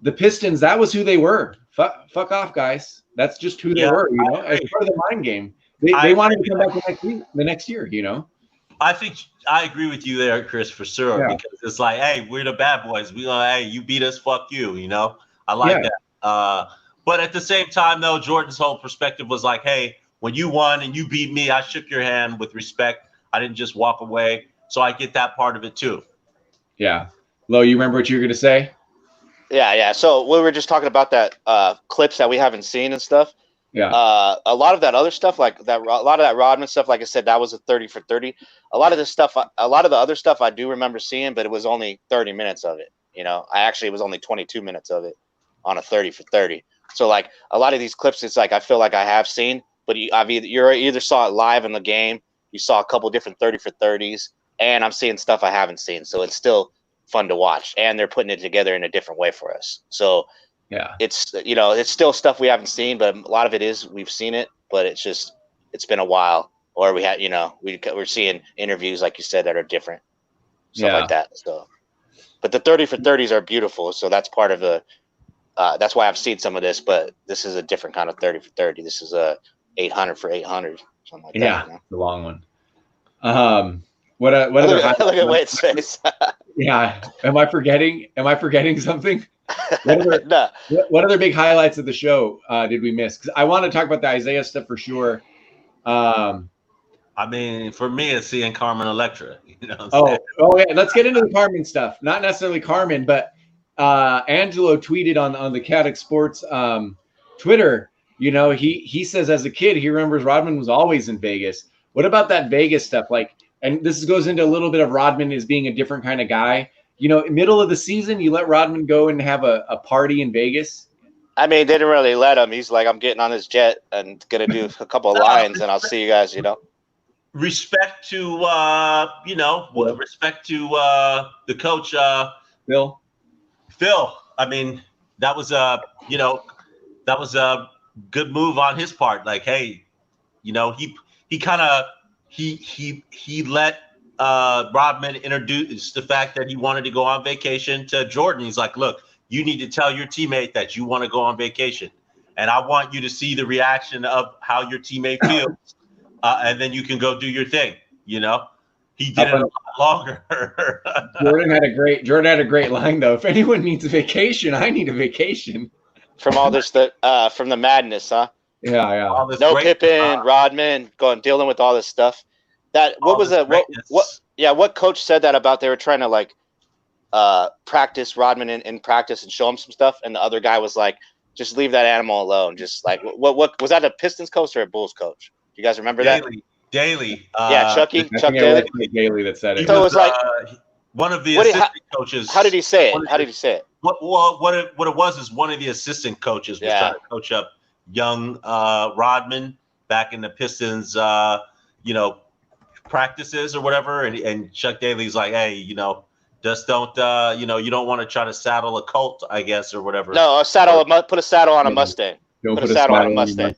The Pistons, that was who they were. Fuck off, guys. That's just who they were. As part of the mind game. They wanted to come back the next year. I think I agree with you there, Chris, for sure. Because it's like, hey, we're the bad boys. Hey, you beat us, fuck you. I like that. But at the same time, though, Jordan's whole perspective was like, hey, when you won and you beat me, I shook your hand with respect. I didn't just walk away. So I get that part of it too. Yeah. Lo, you remember what you were going to say? Yeah. So we were just talking about that clips that we haven't seen and stuff. Yeah. A lot of that other stuff, like that, a lot of that Rodman stuff, like I said, that was a 30 for 30. A lot of this stuff, a lot of the other stuff I do remember seeing, but it was only 30 minutes of it. It was only 22 minutes of it on a 30 for 30. So like a lot of these clips, it's like I feel like I have seen, but you either saw it live in the game, you saw a couple different 30 for 30s, and I'm seeing stuff I haven't seen. So it's still fun to watch, and they're putting it together in a different way for us. So yeah, it's still stuff we haven't seen, but a lot of it is we've seen it, but it's been a while, or we had we're seeing interviews like you said that are different, stuff like that. So, but the 30 for 30s are beautiful, so that's part of the. That's why I've seen some of this, but this is a different kind of 30 for 30. This is a 800 for 800, something like that. Yeah, the long one. What other? Look at Wade's face. Yeah, am I forgetting something? What other big highlights of the show did we miss? Because I want to talk about the Isaiah stuff for sure. I mean, for me, it's seeing Carmen Electra. Oh yeah. Let's get into the Carmen stuff. Not necessarily Carmen, but Angelo tweeted on the Chaotic Sports Twitter. He says as a kid he remembers Rodman was always in Vegas. What about that Vegas stuff? Like, and this goes into a little bit of Rodman as being a different kind of guy. Middle of the season, you let Rodman go and have a party in Vegas. I mean, they didn't really let him. He's like, I'm getting on this jet and gonna do a couple of lines, and I'll see you guys. Respect to the coach, Phil. I mean, that was a good move on his part. Like, hey, he let Rodman introduce the fact that he wanted to go on vacation to Jordan. He's like, look, you need to tell your teammate that you want to go on vacation, and I want you to see the reaction of how your teammate feels, and then you can go do your thing. He did it a lot longer. Jordan had a great line though. If anyone needs a vacation, I need a vacation. From all this, from the madness, huh? Yeah. No Pippen, Rodman, dealing with all this stuff. What coach said that about they were trying to like practice Rodman in practice and show him some stuff, and the other guy was like, just leave that animal alone. Just like what was that, a Pistons coach or a Bulls coach? Do you guys remember Daly. Chuck Daly. Daly that said it. So it was like one of the assistant coaches. How did he say it? What it was is one of the assistant coaches was trying to coach up young Rodman back in the Pistons, practices or whatever, and Chuck Daly's like, hey, just don't, you don't want to try to saddle a Colt, I guess, or whatever. No, put a saddle on a Mustang. Don't put a saddle on a Mustang.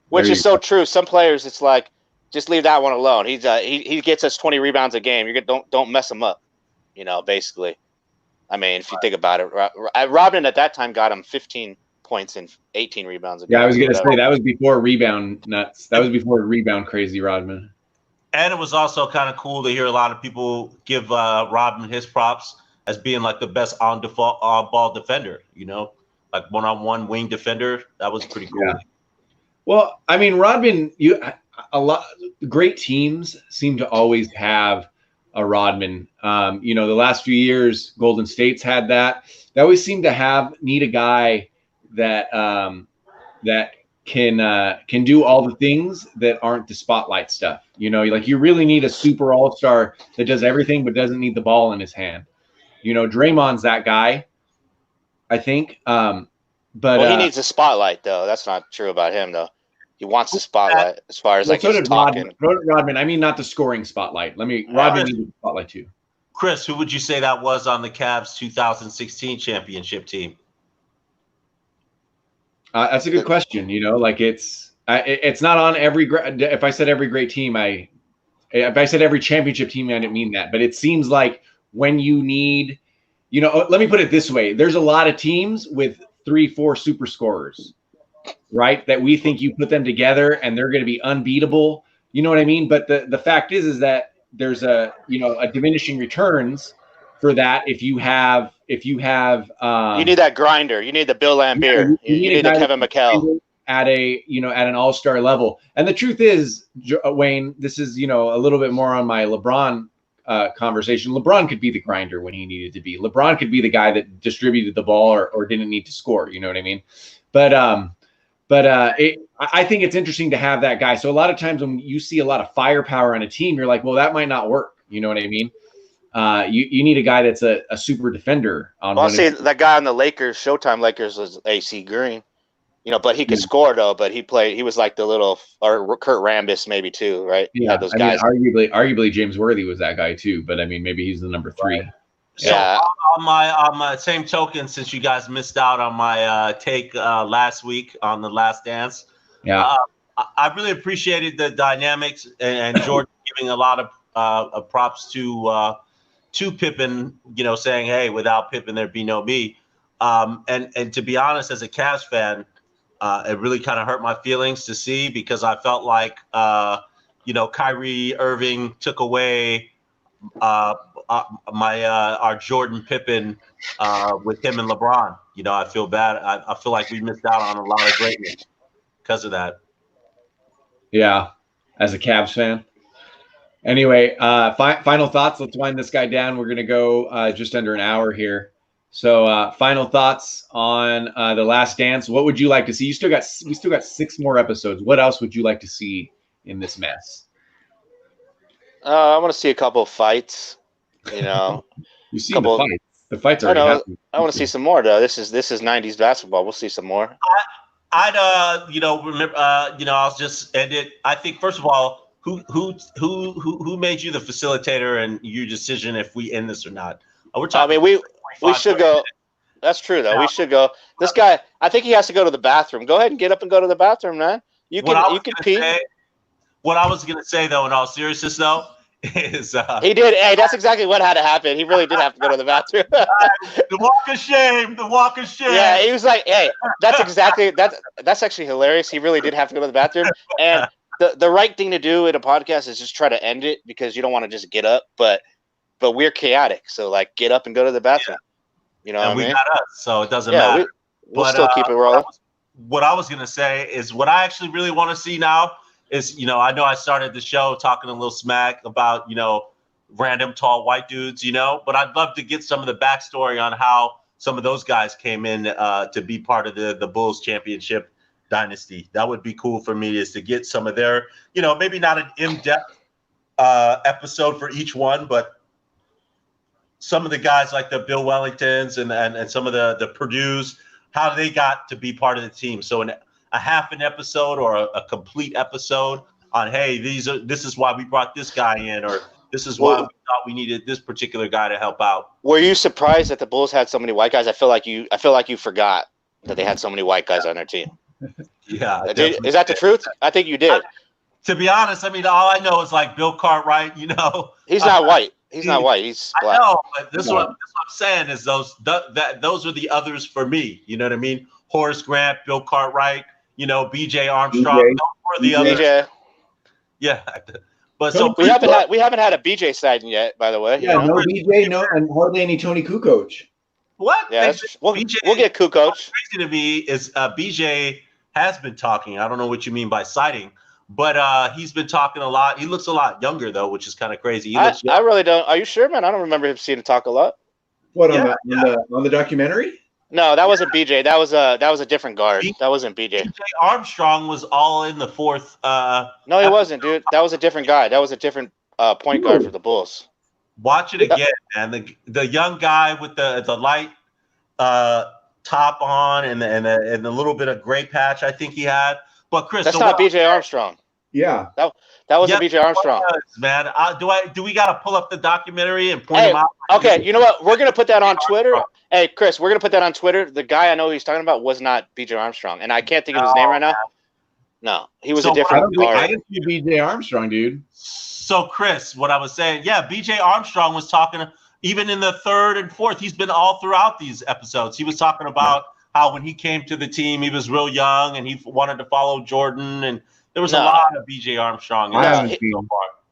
Which is so true. Some players, it's like just leave that one alone. He gets us 20 rebounds a game. Don't mess him up. Basically. I mean, if you think about it, Rodman at that time got him 15 points and 18 rebounds a game. Yeah, I was going to say that was before rebound nuts. That was before rebound crazy Rodman. And it was also kind of cool to hear a lot of people give Rodman his props as being like the best on-ball defender, like one-on-one wing defender. That was pretty cool. Yeah. Well, I mean, Rodman, great teams seem to always have a Rodman. The last few years, Golden State's had that. They always seem to need a guy that that can do all the things that aren't the spotlight stuff. Like you really need a super all-star that does everything but doesn't need the ball in his hand. Draymond's that guy, I think. But he needs a spotlight, though. That's not true about him, though. He wants the spotlight as far as his talking. Rodman. I mean, not the scoring spotlight. Rodman needs the spotlight too. Chris, who would you say that was on the Cavs 2016 championship team? That's a good question. It's not on every. If I said every great team, if I said every championship team, I didn't mean that. But it seems like when you need, let me put it this way: there's a lot of teams with 3-4 super scorers, right? That we think you put them together and they're going to be unbeatable. You know what I mean? But the fact is that there's a diminishing returns for that. If you have, you need that grinder. You need the Bill Laimbeer. You need the Kevin McHale at an all-star level. And the truth is, Wayne, this is, a little bit more on my LeBron conversation. LeBron could be the grinder when he needed to be. LeBron could be the guy that distributed the ball or didn't need to score. You know what I mean? But I think it's interesting to have that guy. So a lot of times when you see a lot of firepower on a team, you're like, well, that might not work. You know what I mean? You need a guy that's a super defender. I'll say that guy on the Lakers, Showtime Lakers, was AC Green. But he could score though. But he was like the little, or Kurt Rambis maybe too, right? Yeah, those guys. Arguably James Worthy was that guy too. But I mean, maybe he's the number 3. Right. So on my same token, since you guys missed out on my take last week on the Last Dance, I really appreciated the dynamics and Jordan giving a lot of props to Pippen, saying, hey, without Pippen there'd be no me. And to be honest, as a Cavs fan, it really kind of hurt my feelings to see, because I felt like Kyrie Irving took away our Jordan Pippen with him and LeBron. I feel bad. I feel like we missed out on a lot of greatness because of that. Yeah, as a Cavs fan. Anyway, final thoughts. Let's wind this guy down. We're going to go just under an hour here. So final thoughts on The Last Dance. What would you like to see? We still got 6 more episodes. What else would you like to see in this mess? I want to see a couple of fights. You see the fights. The fights are happening. I want to see some more though. This is 90s basketball. We'll see some more. I'd remember I'll just end it. I think first of all, who made you the facilitator and your decision if we end this or not? We're talking. We should go. That's true though. Yeah. We should go. This guy, I think he has to go to the bathroom. Go ahead and get up and go to the bathroom, man. You can pee. What I was gonna say though, in all seriousness though, is he did. Hey, that's exactly what had to happen. He really did have to go to the bathroom. The walk of shame. The walk of shame. Yeah, he was like, hey, that's actually hilarious. He really did have to go to the bathroom. And the right thing to do in a podcast is just try to end it, because you don't want to just get up, but we're chaotic. So like, get up and go to the bathroom. Yeah. And we got us, so it doesn't matter. We'll still keep it rolling. What I was gonna say is what I actually really want to see now is, I know I started the show talking a little smack about, random tall white dudes, but I'd love to get some of the backstory on how some of those guys came in to be part of the Bulls championship dynasty. That would be cool for me, is to get some of their, maybe not an in-depth episode for each one, but some of the guys like the Bill Wellingtons and some of the Purdue's, how they got to be part of the team. So a half an episode or a complete episode on, hey, this is why we brought this guy in, or this is why we thought we needed this particular guy to help out. Were you surprised that the Bulls had so many white guys? I feel like you forgot that they had so many white guys on their team. Yeah. Is that the truth? I think you did. To be honest, I mean, all I know is like Bill Cartwright. You know, He's not white. He's not white. He's I black. know, but this is what I'm saying is those are the others for me. You know what I mean? Horace Grant, Bill Cartwright, you know, B.J. Armstrong. BJ. Those were the others. BJ. Yeah, but so We haven't had a BJ sighting yet, by the way. Yeah, you know? no BJ, no, and hardly any Tony Kukoc. what? Yeah, we'll get Kukoc. What's crazy to me is BJ has been talking. I don't know what you mean by sighting, but he's been talking a lot. He looks a lot younger though, which is kind of crazy. I really don't. Are you sure, man? I don't remember him seeing him talk a lot. What on the documentary? No, that wasn't BJ. That was a different guard. That wasn't BJ. BJ Armstrong was all in the fourth. No, he wasn't, dude. That was a different guy. That was a different point guard for the Bulls. Watch it again, man. The young guy with the light top on and the little bit of gray patch I think he had. But Chris, that's not BJ Armstrong. Yeah, that wasn't BJ Armstrong. Man, do we got to pull up the documentary and point him out? Okay, you know what? We're gonna put that on Twitter. Hey, Chris, we're gonna put that on Twitter. The guy I know he's talking about was not BJ Armstrong, and I can't think of his name right now. No, he was a different guard. I didn't see BJ Armstrong, dude. So, Chris, what I was saying, yeah, BJ Armstrong was talking even in the third and fourth. He's been all throughout these episodes. He was talking about how when he came to the team, he was real young and he wanted to follow Jordan, and there was a lot of BJ Armstrong.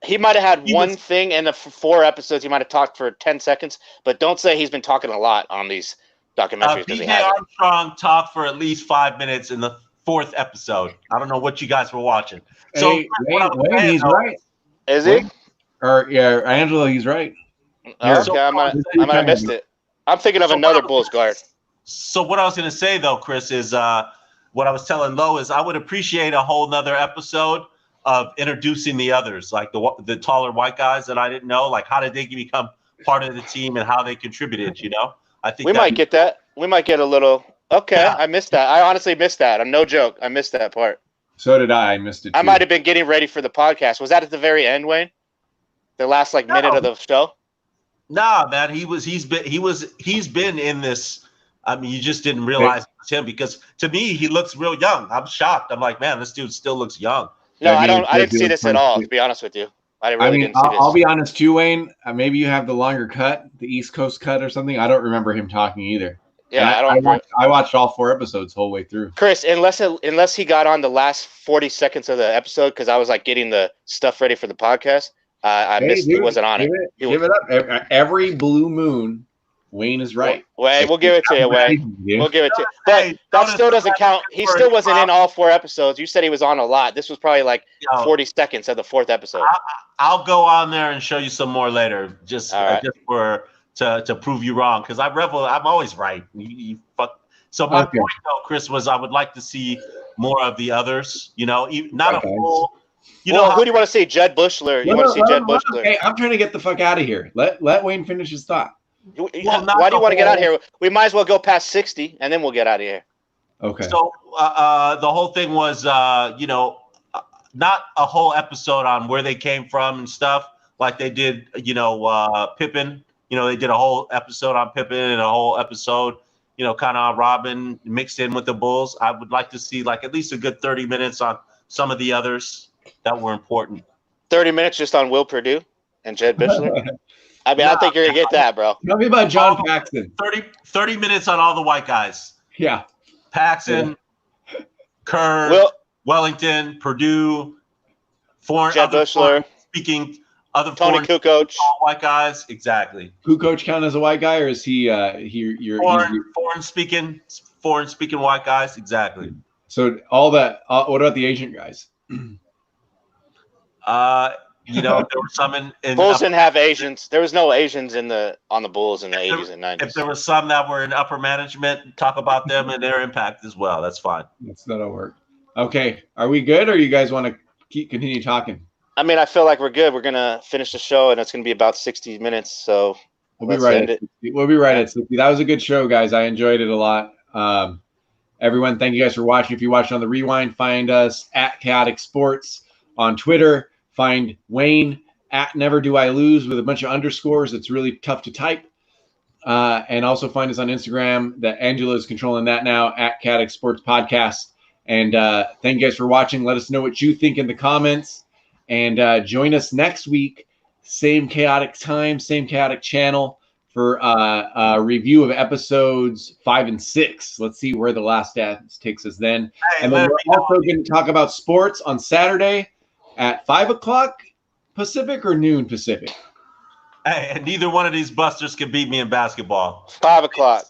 He might have had one thing in the 4 episodes. He might have talked for 10 seconds, but don't say he's been talking a lot on these documentaries. BJ Armstrong talked for at least 5 minutes in the 4th episode. I don't know what you guys were watching. So hey, Wayne, he's right. Is he? Yeah, Angelo, he's right. Okay, I might have missed it. I'm thinking of another Bulls guard. So what I was going to say, though, Chris, is what I was telling Lo is I would appreciate a whole nother episode of introducing the others, like the taller white guys that I didn't know, like how did they become part of the team and how they contributed, you know? I think we might get that. We might get a little. Okay, yeah. I missed that. I honestly missed that. I'm no joke. I missed that part. So did I. I missed it too. I might have been getting ready for the podcast. Was that at the very end, Wayne? The last minute of the show? Nah, man. He's been in this. I mean, you just didn't realize it was him because to me he looks real young. I'm shocked. I'm like, man, this dude still looks young. No, I didn't see this at all, to be honest with you. Didn't see this. I'll be honest too, Wayne. Maybe you have the longer cut, the East Coast cut or something. I don't remember him talking either. Yeah, I watched all 4 episodes whole way through. Chris, unless he got on the last 40 seconds of the episode because I was like getting the stuff ready for the podcast, I missed. He wasn't on it. Give it up. Every blue moon, Wayne is right. We'll give it to you, Wayne. We'll give it to you. But that still doesn't count. He still wasn't in all 4 episodes. You said he was on a lot. This was probably like 40 seconds of the 4th episode. I'll go on there and show you some more later, just to prove you wrong, because I'm always right. You fuck. So my point, though, Chris, was I would like to see more of the others. You know, not a full. Who do you want to see? Jed Bushler. You want to see Jed Bushler? Hey, I'm trying to get the fuck out of here. Let Wayne finish his thought. Why do you want to get out of here? We might as well go past 60, and then we'll get out of here. Okay. So the whole thing was, not a whole episode on where they came from and stuff like they did, Pippen. They did a whole episode on Pippen and a whole episode, kind of on Robin mixed in with the Bulls. I would like to see like at least a good 30 minutes on some of the others that were important. 30 minutes just on Will Perdue and Jed Bushler? I mean, I think you're going to get that, bro. Tell me about John Paxson. 30 minutes on all the white guys. Yeah. Paxson, Kerr, Wellington, Purdue, Jed Bushler. Speaking other Tony Kukoc. White guys. Exactly. Kukoc count as a white guy, or is he foreign speaking white guys? Exactly. So all that. What about the Asian guys? There were some in Bulls didn't have Asians. There was no Asians on the Bulls in the 80s and 90s. If there were some that were in upper management, talk about them and their impact as well. That's fine. That'll work. Okay, are we good, or you guys want to continue talking? I mean, I feel like we're good. We're gonna finish the show, and it's gonna be about 60 minutes. So we'll be right at 60. We'll be right at 60. That was a good show, guys. I enjoyed it a lot. Everyone, thank you guys for watching. If you watched on the rewind, find us at Chaotic Sports on Twitter. Find Wayne at Never Do I Lose with a bunch of underscores. It's really tough to type. And also find us on Instagram. That Angela is controlling that now at Chaotic Sports Podcast. And thank you guys for watching. Let us know what you think in the comments. And join us next week, same chaotic time, same chaotic channel, for a review of episodes 5 and 6. Let's see where The Last Dance takes us then. Hey, And then we're also going to talk about sports on Saturday at 5 o'clock Pacific or noon Pacific. Hey, and neither one of these busters can beat me in basketball. 5 o'clock.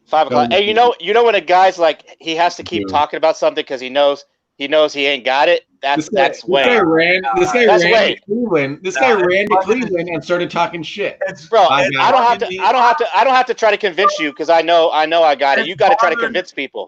5 o'clock. Hey, you know when a guy's like he has to keep talking about something because he knows he ain't got it. That's Wayne. This guy ran to Cleveland. This guy ran to Cleveland and started talking shit. Bro, I don't have to try to convince you because I know I got it. You got to try to convince people.